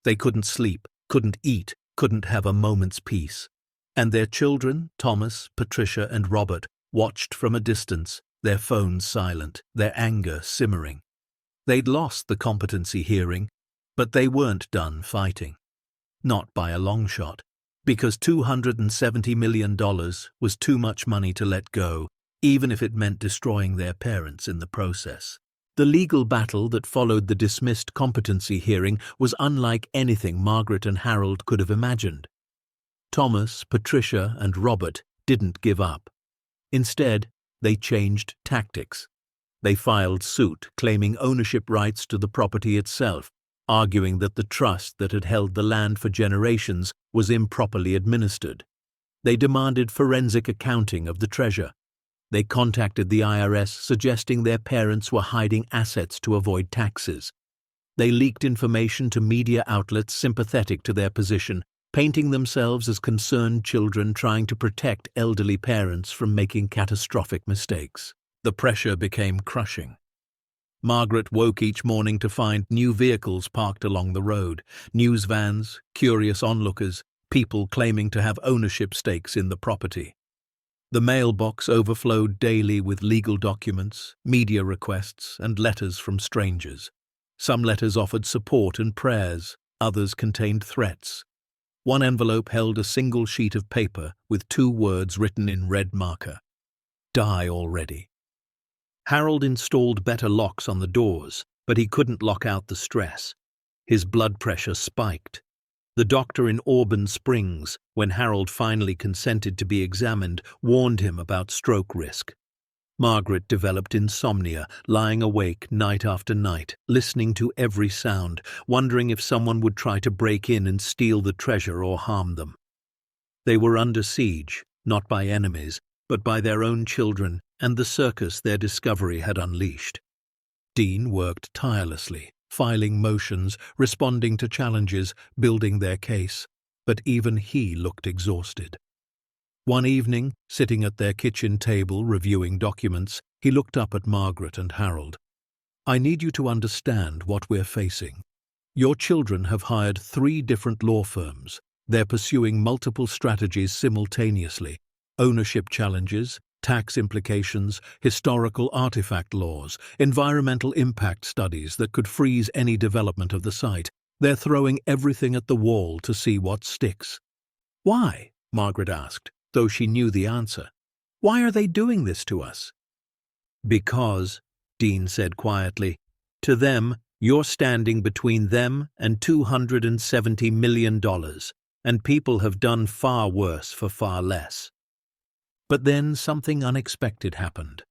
They couldn't sleep, couldn't eat, couldn't have a moment's peace. And their children, Thomas, Patricia, and Robert, watched from a distance, their phones silent, their anger simmering. They'd lost the competency hearing, but they weren't done fighting. Not by a long shot, because $270 million was too much money to let go, even if it meant destroying their parents in the process. The legal battle that followed the dismissed competency hearing was unlike anything Margaret and Harold could have imagined. Thomas, Patricia, and Robert didn't give up. Instead, they changed tactics. They filed suit, claiming ownership rights to the property itself, arguing that the trust that had held the land for generations was improperly administered. They demanded forensic accounting of the treasure. They contacted the IRS, suggesting their parents were hiding assets to avoid taxes. They leaked information to media outlets sympathetic to their position, painting themselves as concerned children trying to protect elderly parents from making catastrophic mistakes. The pressure became crushing. Margaret woke each morning to find new vehicles parked along the road, news vans, curious onlookers, people claiming to have ownership stakes in the property. The mailbox overflowed daily with legal documents, media requests, and letters from strangers. Some letters offered support and prayers, others contained threats. One envelope held a single sheet of paper with 2 words written in red marker: "Die already." Harold installed better locks on the doors, but he couldn't lock out the stress. His blood pressure spiked. The doctor in Auburn Springs, when Harold finally consented to be examined, warned him about stroke risk. Margaret developed insomnia, lying awake night after night, listening to every sound, wondering if someone would try to break in and steal the treasure or harm them. They were under siege, not by enemies, but by their own children and the circus their discovery had unleashed. Dean worked tirelessly, filing motions, responding to challenges, building their case, but even he looked exhausted. One evening, sitting at their kitchen table reviewing documents, he looked up at Margaret and Harold. "I need you to understand what we're facing. Your children have hired 3 different law firms. They're pursuing multiple strategies simultaneously: ownership challenges, tax implications, historical artifact laws, environmental impact studies that could freeze any development of the site. They're throwing everything at the wall to see what sticks." "Why?" Margaret asked, though she knew the answer. "Why are they doing this to us?" "Because," Dean said quietly, "to them, you're standing between them and $270 million, and people have done far worse for far less." But then something unexpected happened.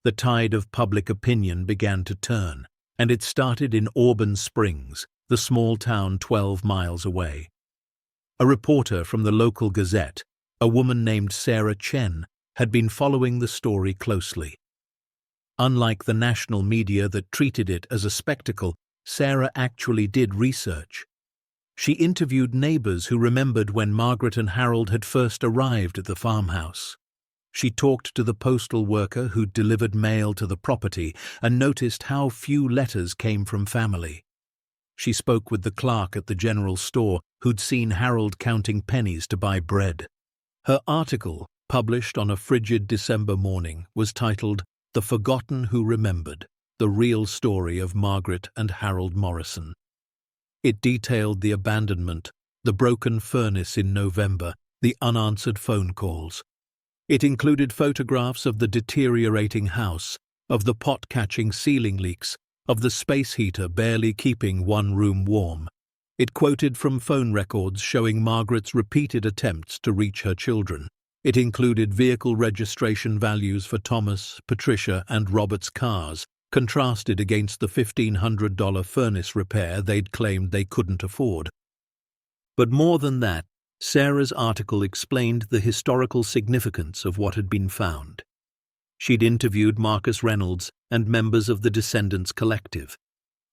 The tide of public opinion began to turn, and it started in Auburn Springs, the small town 12 miles away. A reporter from the local Gazette, a woman named Sarah Chen, had been following the story closely. Unlike the national media that treated it as a spectacle, Sarah actually did research. She interviewed neighbors who remembered when Margaret and Harold had first arrived at the farmhouse. She talked to the postal worker who'd delivered mail to the property and noticed how few letters came from family. She spoke with the clerk at the general store who'd seen Harold counting pennies to buy bread. Her article, published on a frigid December morning, was titled "The Forgotten Who Remembered: The Real Story of Margaret and Harold Morrison." It detailed the abandonment, the broken furnace in November, the unanswered phone calls. It included photographs of the deteriorating house, of the pot-catching ceiling leaks, of the space heater barely keeping one room warm. It quoted from phone records showing Margaret's repeated attempts to reach her children. It included vehicle registration values for Thomas, Patricia, and Robert's cars, contrasted against the $1,500 furnace repair they'd claimed they couldn't afford. But more than that, Sarah's article explained the historical significance of what had been found. She'd interviewed Marcus Reynolds and members of the Descendants Collective.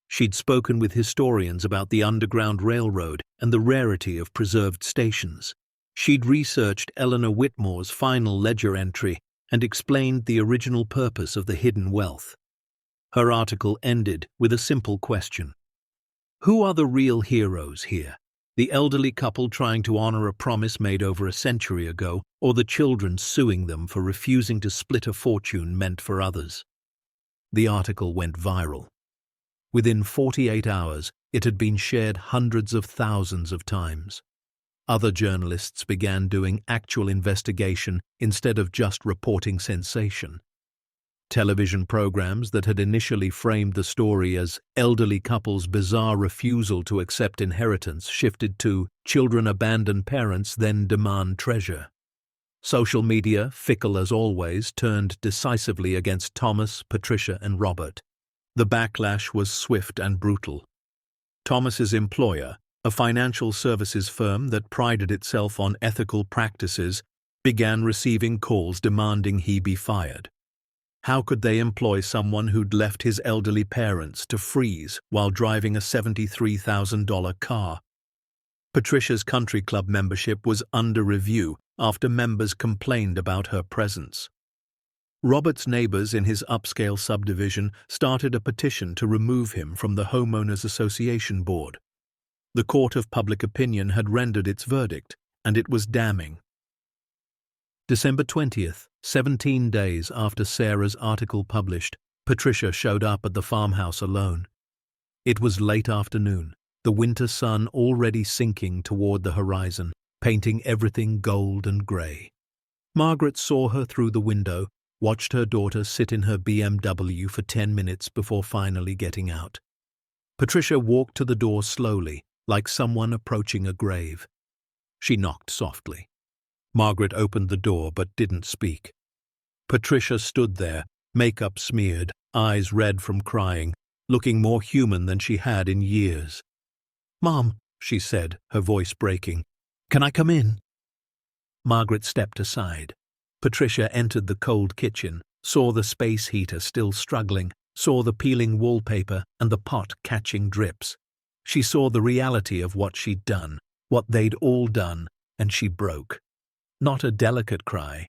She'd spoken with historians about the Underground Railroad and the rarity of preserved stations. She'd researched Eleanor Whitmore's final ledger entry and explained the original purpose of the hidden wealth. Her article ended with a simple question. Who are the real heroes here? The elderly couple trying to honor a promise made over a century ago, or the children suing them for refusing to split a fortune meant for others? The article went viral. Within 48 hours, it had been shared hundreds of thousands of times. Other journalists began doing actual investigation instead of just reporting sensation. Television programs that had initially framed the story as elderly couple's bizarre refusal to accept inheritance shifted to children abandon parents then demand treasure. Social media, fickle as always, turned decisively against Thomas, Patricia, and Robert. The backlash was swift and brutal. Thomas's employer, a financial services firm that prided itself on ethical practices, began receiving calls demanding he be fired. How could they employ someone who'd left his elderly parents to freeze while driving a $73,000 car? Patricia's country club membership was under review after members complained about her presence. Robert's neighbors in his upscale subdivision started a petition to remove him from the Homeowners Association board. The court of public opinion had rendered its verdict, and it was damning. December 20th, 17 days after Sarah's article published, Patricia showed up at the farmhouse alone. It was late afternoon, the winter sun already sinking toward the horizon, painting everything gold and grey. Margaret saw her through the window, watched her daughter sit in her BMW for 10 minutes before finally getting out. Patricia walked to the door slowly, like someone approaching a grave. She knocked softly. Margaret opened the door but didn't speak. Patricia stood there, makeup smeared, eyes red from crying, looking more human than she had in years. "Mom," she said, her voice breaking, "can I come in?" Margaret stepped aside. Patricia entered the cold kitchen, saw the space heater still struggling, saw the peeling wallpaper and the pot catching drips. She saw the reality of what she'd done, what they'd all done, and she broke. Not a delicate cry,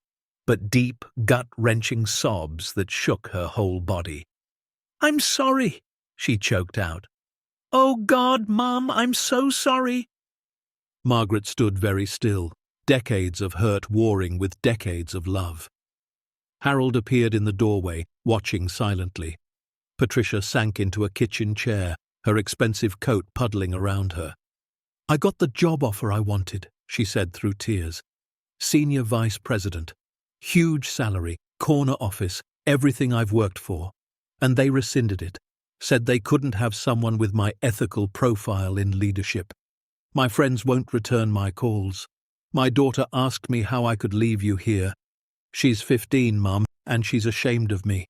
but deep, gut-wrenching sobs that shook her whole body. "I'm sorry," she choked out. "Oh God, Mom, I'm so sorry." Margaret stood very still, decades of hurt warring with decades of love. Harold appeared in the doorway, watching silently. Patricia sank into a kitchen chair, her expensive coat puddling around her. "I got the job offer I wanted," she said through tears. "Senior vice president. Huge salary, corner office, everything I've worked for. And they rescinded it. Said they couldn't have someone with my ethical profile in leadership. My friends won't return my calls. My daughter asked me how I could leave you here. She's 15, Mum, and she's ashamed of me."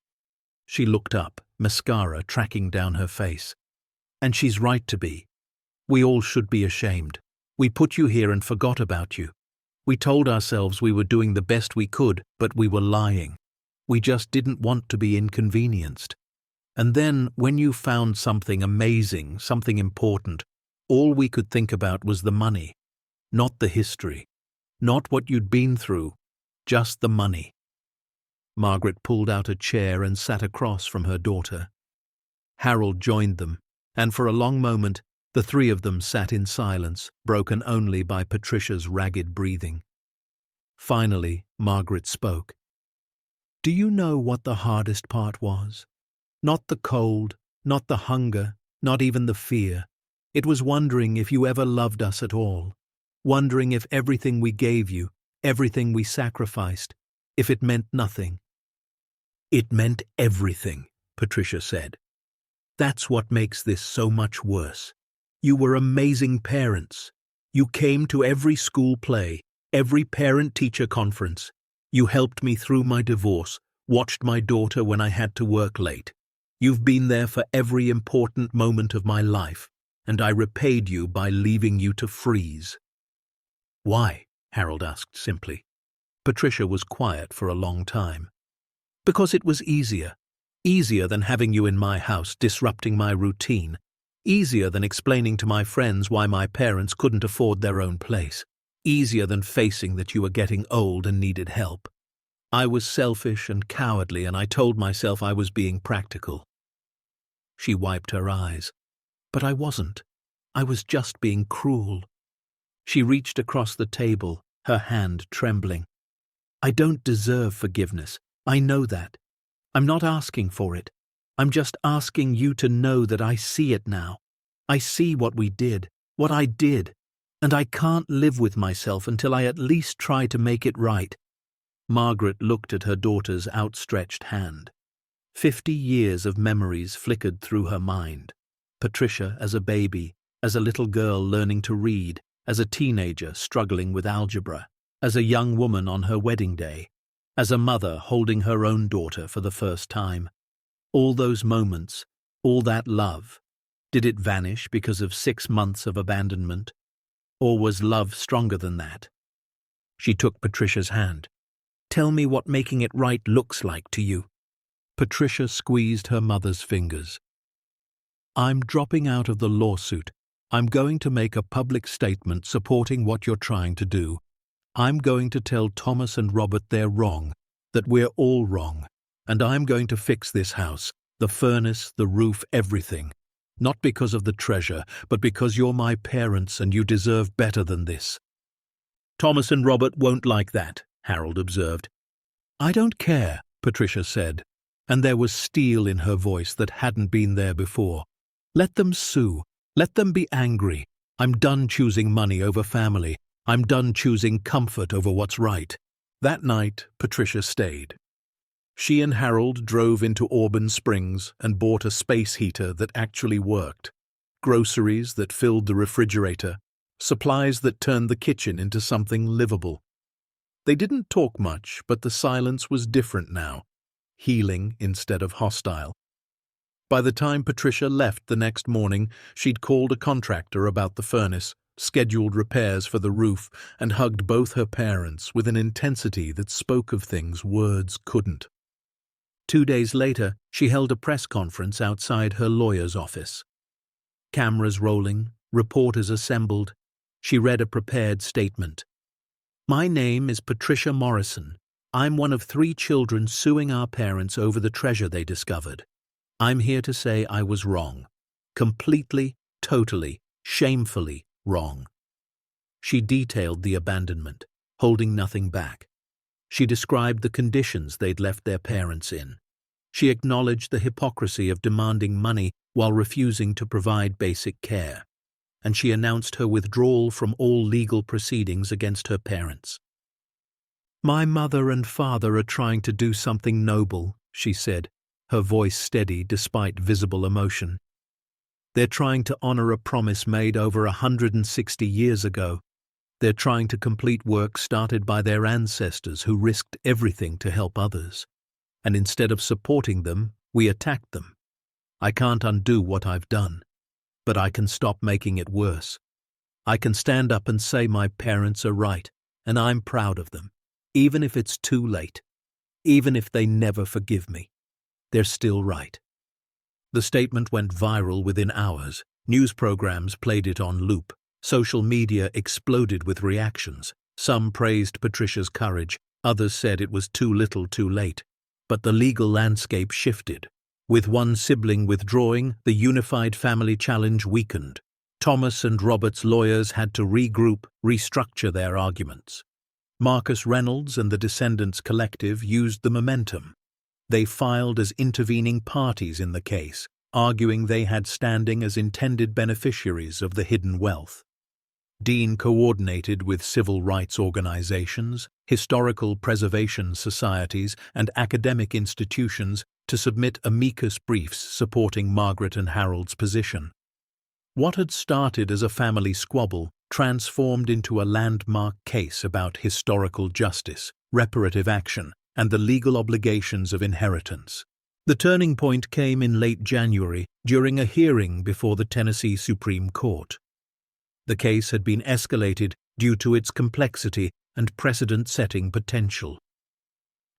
She looked up, mascara tracking down her face. "And she's right to be. We all should be ashamed. We put you here and forgot about you. We told ourselves we were doing the best we could, but we were lying. We just didn't want to be inconvenienced. And then, when you found something amazing, something important, all we could think about was the money. Not the history. Not what you'd been through. Just the money." Margaret pulled out a chair and sat across from her daughter. Harold joined them, and for a long moment, the three of them sat in silence, broken only by Patricia's ragged breathing. Finally, Margaret spoke. "Do you know what the hardest part was? Not the cold, not the hunger, not even the fear. It was wondering if you ever loved us at all. Wondering if everything we gave you, everything we sacrificed, if it meant nothing." "It meant everything," Patricia said. "That's what makes this so much worse. You were amazing parents. You came to every school play, every parent-teacher conference. You helped me through my divorce, watched my daughter when I had to work late. You've been there for every important moment of my life, and I repaid you by leaving you to freeze." "Why?" Harold asked simply. Patricia was quiet for a long time. "Because it was easier. Easier than having you in my house disrupting my routine. Easier than explaining to my friends why my parents couldn't afford their own place. Easier than facing that you were getting old and needed help. I was selfish and cowardly, and I told myself I was being practical. She wiped her eyes. But I wasn't. I was just being cruel. She reached across the table, her hand trembling. I don't deserve forgiveness. I know that. I'm not asking for it. I'm just asking you to know that I see it now. I see what we did, what I did, and I can't live with myself until I at least try to make it right. Margaret looked at her daughter's outstretched hand. 50 years of memories flickered through her mind. Patricia as a baby, as a little girl learning to read, as a teenager struggling with algebra, as a young woman on her wedding day, as a mother holding her own daughter for the first time. All those moments, all that love, did it vanish because of 6 months of abandonment? Or was love stronger than that? She took Patricia's hand. Tell me what making it right looks like to you. Patricia squeezed her mother's fingers. I'm dropping out of the lawsuit. I'm going to make a public statement supporting what you're trying to do. I'm going to tell Thomas and Robert they're wrong, that we're all wrong, and I'm going to fix this house, the furnace, the roof, everything. Not because of the treasure, but because you're my parents and you deserve better than this. Thomas and Robert won't like that, Harold observed. I don't care, Patricia said, and there was steel in her voice that hadn't been there before. Let them sue. Let them be angry. I'm done choosing money over family. I'm done choosing comfort over what's right. That night, Patricia stayed. She and Harold drove into Auburn Springs and bought a space heater that actually worked, groceries that filled the refrigerator, supplies that turned the kitchen into something livable. They didn't talk much, but the silence was different now, healing instead of hostile. By the time Patricia left the next morning, she'd called a contractor about the furnace, scheduled repairs for the roof, and hugged both her parents with an intensity that spoke of things words couldn't. 2 days later, she held a press conference outside her lawyer's office. Cameras rolling, reporters assembled, she read a prepared statement. My name is Patricia Morrison. I'm one of 3 children suing our parents over the treasure they discovered. I'm here to say I was wrong. Completely, totally, shamefully wrong. She detailed the abandonment, holding nothing back. She described the conditions they'd left their parents in. She acknowledged the hypocrisy of demanding money while refusing to provide basic care. And she announced her withdrawal from all legal proceedings against her parents. My mother and father are trying to do something noble, she said, her voice steady despite visible emotion. They're trying to honor a promise made over 160 years ago. They're trying to complete work started by their ancestors who risked everything to help others. And instead of supporting them, we attacked them. I can't undo what I've done, but I can stop making it worse. I can stand up and say my parents are right, and I'm proud of them, even if it's too late, even if they never forgive me. They're still right. The statement went viral within hours. News programs played it on loop. Social media exploded with reactions. Some praised Patricia's courage, others said it was too little too late. But the legal landscape shifted. With one sibling withdrawing, the unified family challenge weakened. Thomas and Robert's lawyers had to regroup, restructure their arguments. Marcus Reynolds and the Descendants Collective used the momentum. They filed as intervening parties in the case, arguing they had standing as intended beneficiaries of the hidden wealth. Dean coordinated with civil rights organizations, historical preservation societies, and academic institutions to submit amicus briefs supporting Margaret and Harold's position. What had started as a family squabble transformed into a landmark case about historical justice, reparative action, and the legal obligations of inheritance. The turning point came in late January during a hearing before the Tennessee Supreme Court. The case had been escalated due to its complexity and precedent-setting potential.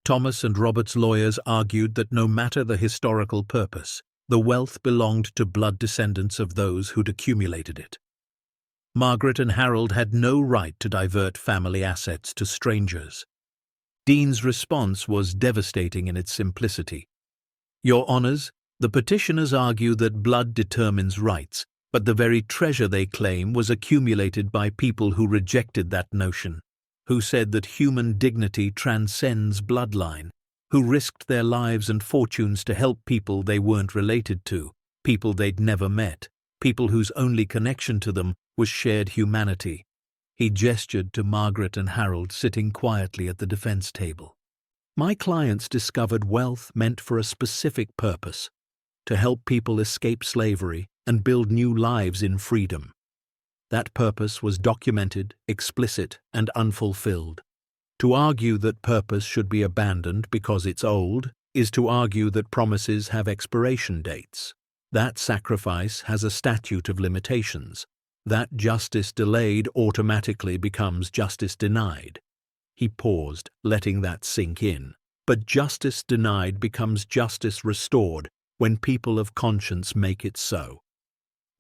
Thomas and Robert's lawyers argued that no matter the historical purpose, the wealth belonged to blood descendants of those who'd accumulated it. Margaret and Harold had no right to divert family assets to strangers. Dean's response was devastating in its simplicity. Your Honours, The petitioners argue that blood determines rights, but the very treasure they claim was accumulated by people who rejected that notion, who said that human dignity transcends bloodline, who risked their lives and fortunes to help people they weren't related to, people they'd never met, people whose only connection to them was shared humanity. He gestured to Margaret and Harold sitting quietly at the defense table. My clients discovered wealth meant for a specific purpose, to help people escape slavery and build new lives in freedom. That purpose was documented, explicit, and unfulfilled. To argue that purpose should be abandoned because it's old is to argue that promises have expiration dates. That sacrifice has a statute of limitations. That justice delayed automatically becomes justice denied. He paused, letting that sink in. But justice denied becomes justice restored when people of conscience make it so.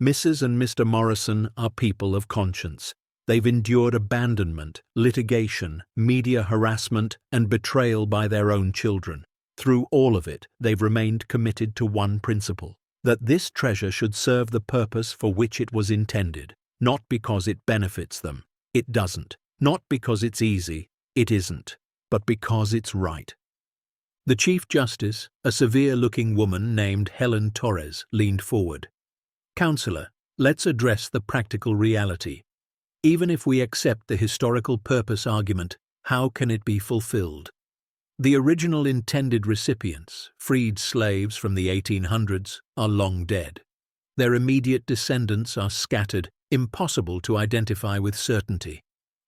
Mrs. and Mr. Morrison are people of conscience. They've endured abandonment, litigation, media harassment, and betrayal by their own children. Through all of it, they've remained committed to one principle: that this treasure should serve the purpose for which it was intended, not because it benefits them. It doesn't. Not because it's easy. It isn't. But because it's right. The Chief Justice, a severe-looking woman named Helen Torres, leaned forward. "Counselor, let's address the practical reality. Even if we accept the historical purpose argument, how can it be fulfilled? The original intended recipients, freed slaves from the 1800s, are long dead. Their immediate descendants are scattered, impossible to identify with certainty.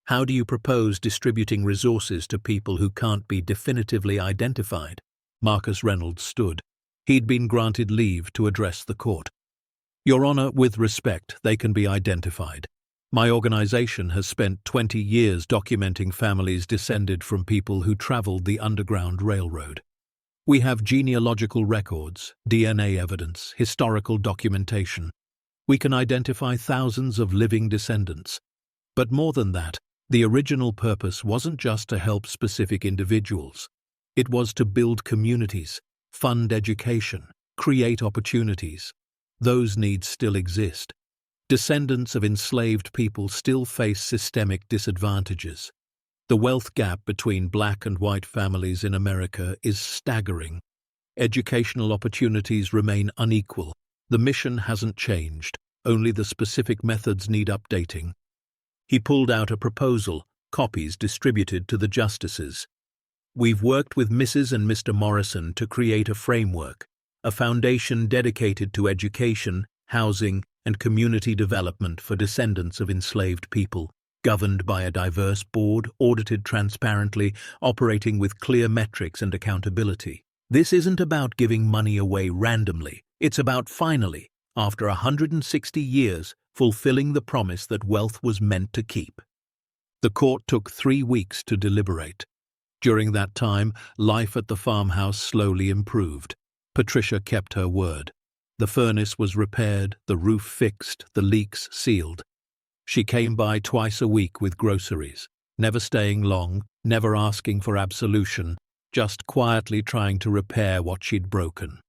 How do you propose distributing resources to people who can't be definitively identified?" Marcus Reynolds stood. He'd been granted leave to address the court. "Your Honor, with respect, they can be identified. My organization has spent 20 years documenting families descended from people who traveled the Underground Railroad. We have genealogical records, DNA evidence, historical documentation. We can identify thousands of living descendants. But more than that, the original purpose wasn't just to help specific individuals. It was to build communities, fund education, create opportunities. Those needs still exist. Descendants of enslaved people still face systemic disadvantages. The wealth gap between black and white families in America is staggering. Educational opportunities remain unequal. The mission hasn't changed, only the specific methods need updating." He pulled out a proposal, copies distributed to the justices. "We've worked with Mrs. and Mr. Morrison to create a framework, a foundation dedicated to education, housing, and community development for descendants of enslaved people, governed by a diverse board, audited transparently, operating with clear metrics and accountability. This isn't about giving money away randomly. It's about finally, after 160 years, fulfilling the promise that wealth was meant to keep." The court took 3 weeks to deliberate. During that time, life at the farmhouse slowly improved. Patricia kept her word. The furnace was repaired, the roof fixed, the leaks sealed. She came by twice a week with groceries, never staying long, never asking for absolution, just quietly trying to repair what she'd broken.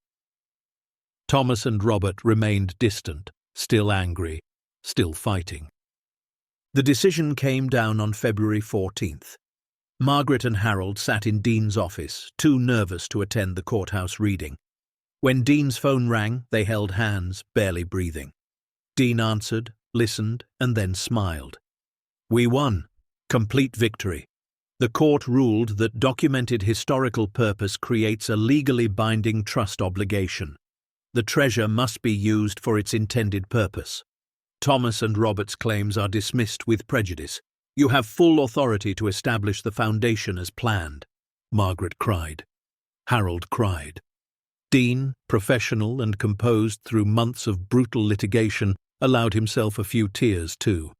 Thomas and Robert remained distant, still angry, still fighting. The decision came down on February 14th. Margaret and Harold sat in Dean's office, too nervous to attend the courthouse reading. When Dean's phone rang, they held hands, barely breathing. Dean answered, listened, and then smiled. "We won. Complete victory. The court ruled that documented historical purpose creates a legally binding trust obligation. The treasure must be used for its intended purpose. Thomas and Robert's claims are dismissed with prejudice. You have full authority to establish the foundation as planned." Margaret cried. Harold cried. Dean, professional and composed through months of brutal litigation, allowed himself a few tears too.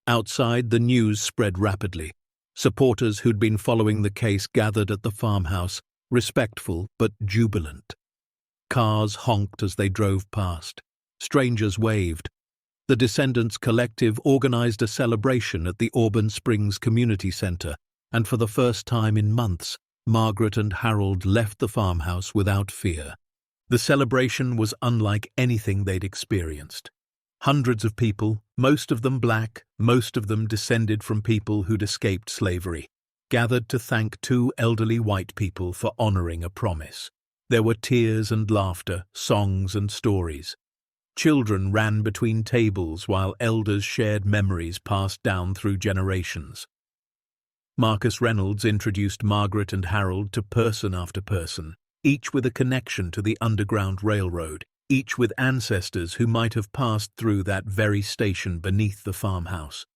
Outside, the news spread rapidly. Supporters who'd been following the case gathered at the farmhouse, respectful but jubilant. Cars honked as they drove past. Strangers waved. The Descendants Collective organized a celebration at the Auburn Springs Community Center, and for the first time in months, Margaret and Harold left the farmhouse without fear. The celebration was unlike anything they'd experienced. Hundreds of people, most of them black, most of them descended from people who'd escaped slavery, gathered to thank two elderly white people for honoring a promise. There were tears and laughter, songs and stories. Children ran between tables while elders shared memories passed down through generations. Marcus Reynolds introduced Margaret and Harold to person after person, each with a connection to the Underground Railroad, each with ancestors who might have passed through that very station beneath the farmhouse.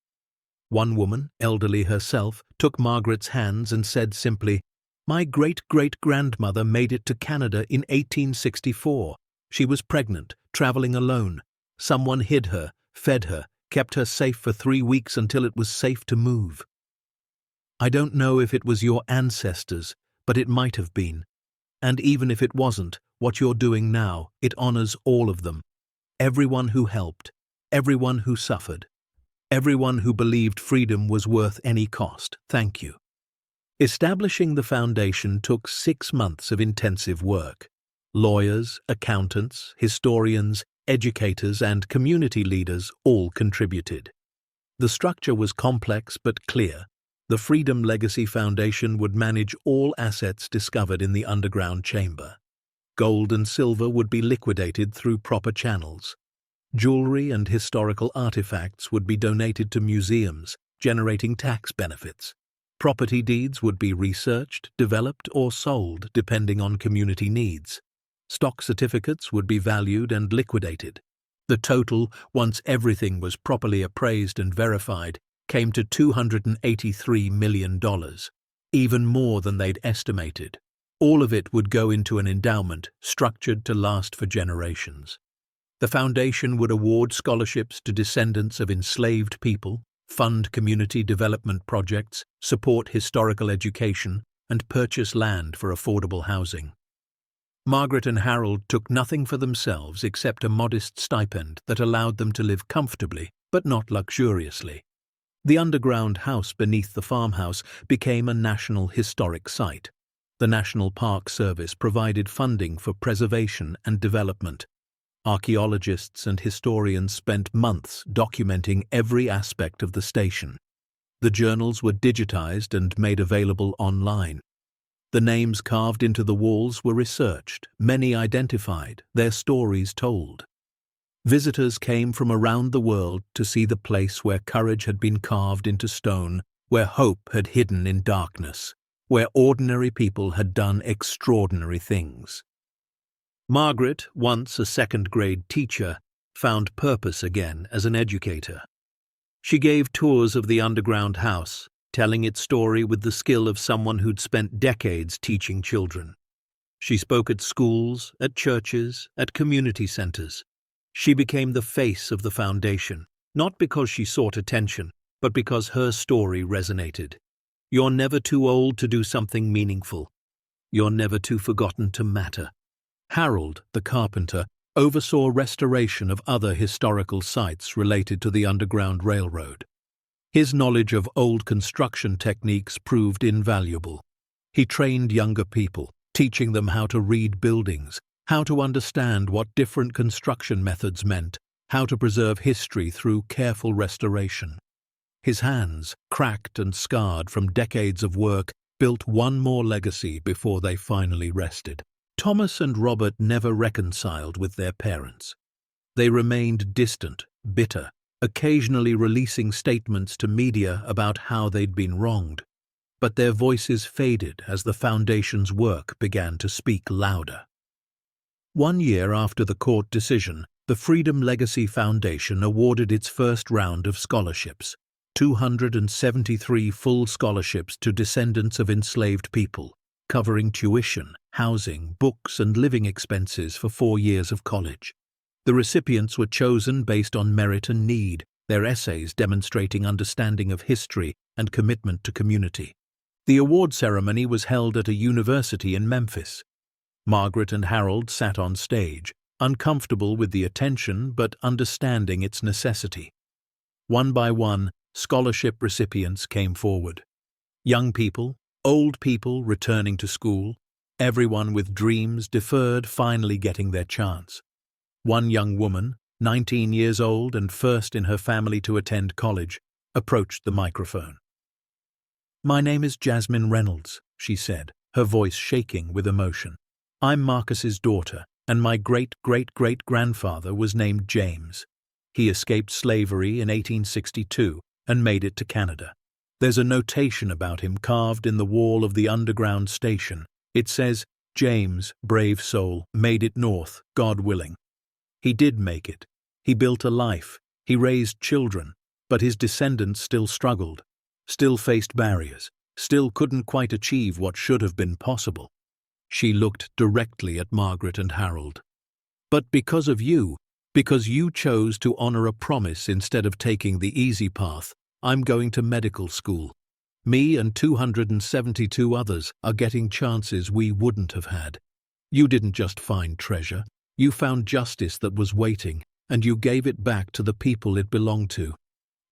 One woman, elderly herself, took Margaret's hands and said simply, "My great-great-grandmother made it to Canada in 1864. She was pregnant, traveling alone. Someone hid her, fed her, kept her safe for 3 weeks until it was safe to move. I don't know if it was your ancestors, but it might have been. And even if it wasn't, what you're doing now, it honors all of them. Everyone who helped, everyone who suffered, everyone who believed freedom was worth any cost. Thank you." Establishing the foundation took 6 months of intensive work. Lawyers, accountants, historians, educators, and community leaders all contributed. The structure was complex but clear. The Freedom Legacy Foundation would manage all assets discovered in the underground chamber. Gold and silver would be liquidated through proper channels. Jewelry and historical artifacts would be donated to museums, generating tax benefits. Property deeds would be researched, developed, or sold depending on community needs. Stock certificates would be valued and liquidated. The total, once everything was properly appraised and verified, came to $283 million, even more than they'd estimated. All of it would go into an endowment structured to last for generations. The foundation would award scholarships to descendants of enslaved people, fund community development projects, support historical education, and purchase land for affordable housing. Margaret and Harold took nothing for themselves except a modest stipend that allowed them to live comfortably, but not luxuriously. The underground house beneath the farmhouse became a National Historic Site. The National Park Service provided funding for preservation and development. Archaeologists and historians spent months documenting every aspect of the station. The journals were digitized and made available online. The names carved into the walls were researched, many identified, their stories told. Visitors came from around the world to see the place where courage had been carved into stone, where hope had hidden in darkness, where ordinary people had done extraordinary things. Margaret, once a second-grade teacher, found purpose again as an educator. She gave tours of the underground house, telling its story with the skill of someone who'd spent decades teaching children. She spoke at schools, at churches, at community centers. She became the face of the foundation, not because she sought attention, but because her story resonated. You're never too old to do something meaningful. You're never too forgotten to matter. Harold, the carpenter, oversaw restoration of other historical sites related to the Underground Railroad. His knowledge of old construction techniques proved invaluable. He trained younger people, teaching them how to read buildings, how to understand what different construction methods meant, how to preserve history through careful restoration. His hands, cracked and scarred from decades of work, built one more legacy before they finally rested. Thomas and Robert never reconciled with their parents. They remained distant, bitter, occasionally releasing statements to media about how they'd been wronged. But their voices faded as the foundation's work began to speak louder. 1 year after the court decision, the Freedom Legacy Foundation awarded its first round of scholarships, 273 full scholarships to descendants of enslaved people, covering tuition, housing, books, and living expenses for 4 years of college. The recipients were chosen based on merit and need, their essays demonstrating understanding of history and commitment to community. The award ceremony was held at a university in Memphis. Margaret and Harold sat on stage, uncomfortable with the attention but understanding its necessity. One by one, scholarship recipients came forward. Young people, old people returning to school, Everyone with dreams deferred finally getting their chance. One young woman, 19 years old and first in her family to attend college, approached the microphone. "My name is Jasmine Reynolds," she said, her voice shaking with emotion. "I'm Marcus's daughter, and my great-great-great-grandfather was named James. He escaped slavery in 1862 and made it to Canada. There's a notation about him carved in the wall of the underground station. It says, 'James, brave soul, made it north, God willing.' He did make it. He built a life. He raised children, but his descendants still struggled, still faced barriers, still couldn't quite achieve what should have been possible." She looked directly at Margaret and Harold. "But because of you, because you chose to honor a promise instead of taking the easy path, I'm going to medical school. Me and 272 others are getting chances we wouldn't have had. You didn't just find treasure, you found justice that was waiting, and you gave it back to the people it belonged to.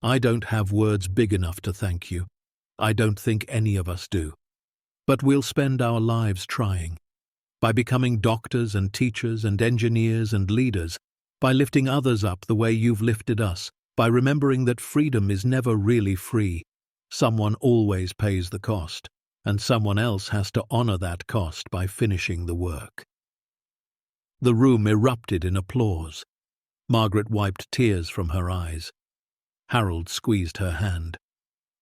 I don't have words big enough to thank you. I don't think any of us do. But we'll spend our lives trying. By becoming doctors and teachers and engineers and leaders, by lifting others up the way you've lifted us, by remembering that freedom is never really free. Someone always pays the cost, and someone else has to honor that cost by finishing the work." The room erupted in applause. Margaret wiped tears from her eyes. Harold squeezed her hand.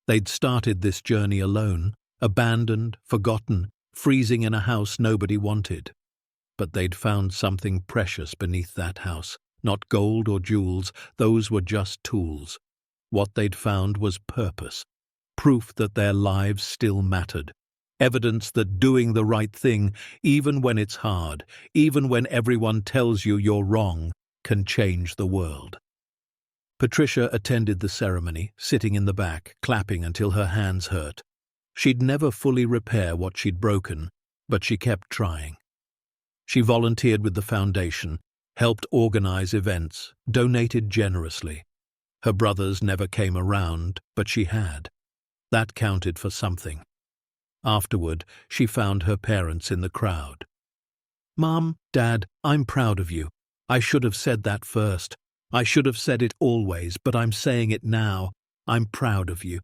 They'd started this journey alone, abandoned, forgotten, freezing in a house nobody wanted. But they'd found something precious beneath that house. Not gold or jewels, those were just tools. What they'd found was purpose, proof that their lives still mattered, evidence that doing the right thing, even when it's hard, even when everyone tells you you're wrong, can change the world. Patricia attended the ceremony, sitting in the back, clapping until her hands hurt. She'd never fully repair what she'd broken, but she kept trying. She volunteered with the foundation, helped organize events, donated generously. Her brothers never came around, but she had. That counted for something. Afterward, she found her parents in the crowd. "Mom, Dad, I'm proud of you. I should have said that first. I should have said it always, but I'm saying it now. I'm proud of you."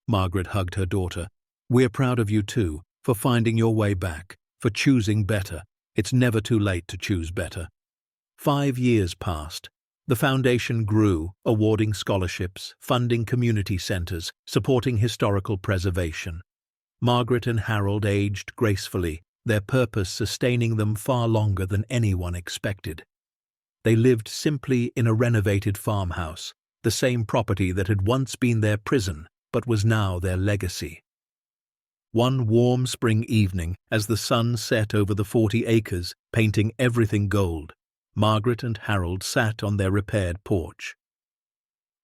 Margaret hugged her daughter. "We're proud of you too, for finding your way back, for choosing better. It's never too late to choose better." 5 years passed. The foundation grew, awarding scholarships, funding community centers, supporting historical preservation. Margaret and Harold aged gracefully, their purpose sustaining them far longer than anyone expected. They lived simply in a renovated farmhouse, the same property that had once been their prison, but was now their legacy. One warm spring evening, as the sun set over the 40 acres, painting everything gold, Margaret and Harold sat on their repaired porch.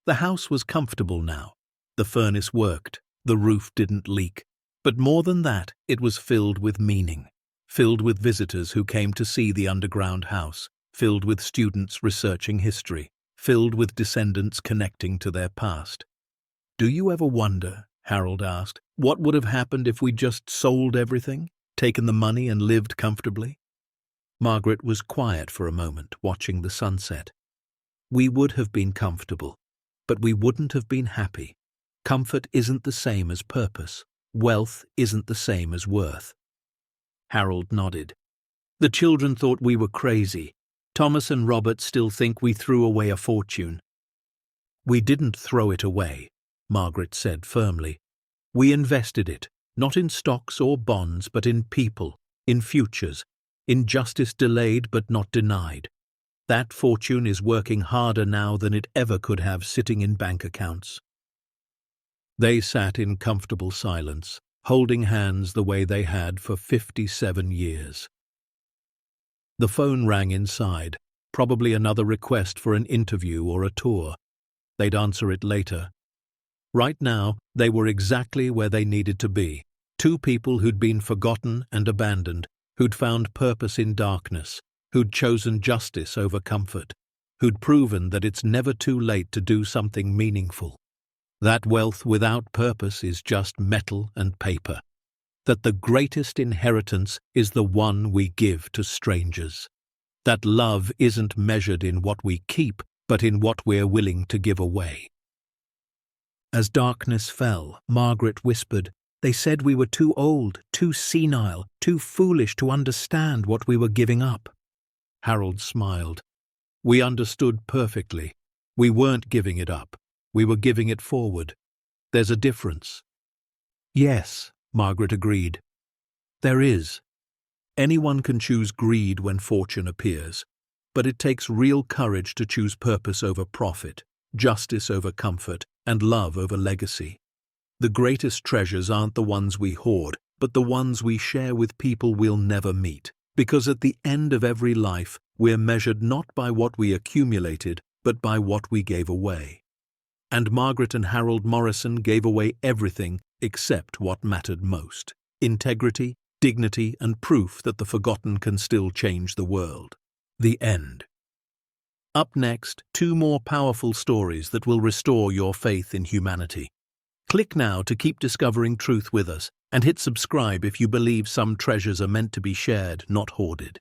The house was comfortable now. The furnace worked, the roof didn't leak. But more than that, it was filled with meaning, filled with visitors who came to see the underground house, filled with students researching history, filled with descendants connecting to their past. "Do you ever wonder," Harold asked, "what would have happened if we just sold everything, taken the money and lived comfortably?" Margaret was quiet for a moment, watching the sunset. "We would have been comfortable, but we wouldn't have been happy. Comfort isn't the same as purpose. Wealth isn't the same as worth." Harold nodded. "The children thought we were crazy. Thomas and Robert still think we threw away a fortune." "We didn't throw it away," Margaret said firmly. "We invested it, not in stocks or bonds, but in people, in futures, in justice delayed but not denied. That fortune is working harder now than it ever could have sitting in bank accounts." They sat in comfortable silence, holding hands the way they had for 57 years. The phone rang inside, probably another request for an interview or a tour. They'd answer it later. Right now, they were exactly where they needed to be. Two people who'd been forgotten and abandoned, who'd found purpose in darkness, who'd chosen justice over comfort, who'd proven that it's never too late to do something meaningful. That wealth without purpose is just metal and paper. that the greatest inheritance is the one we give to strangers. That love isn't measured in what we keep, but in what we're willing to give away. As darkness fell, Margaret whispered, "They said we were too old, too senile, too foolish to understand what we were giving up." Harold smiled. "We understood perfectly. We weren't giving it up. We were giving it forward. There's a difference." "Yes," Margaret agreed. "There is. Anyone can choose greed when fortune appears, but it takes real courage to choose purpose over profit, justice over comfort, and love over legacy. The greatest treasures aren't the ones we hoard, but the ones we share with people we'll never meet, because at the end of every life, we're measured not by what we accumulated, but by what we gave away. And Margaret and Harold Morrison gave away everything except what mattered most: integrity, dignity, and proof that the forgotten can still change the world. The end. Up next, 2 more powerful stories that will restore your faith in humanity. Click now to keep discovering truth with us, and hit subscribe if you believe some treasures are meant to be shared, not hoarded.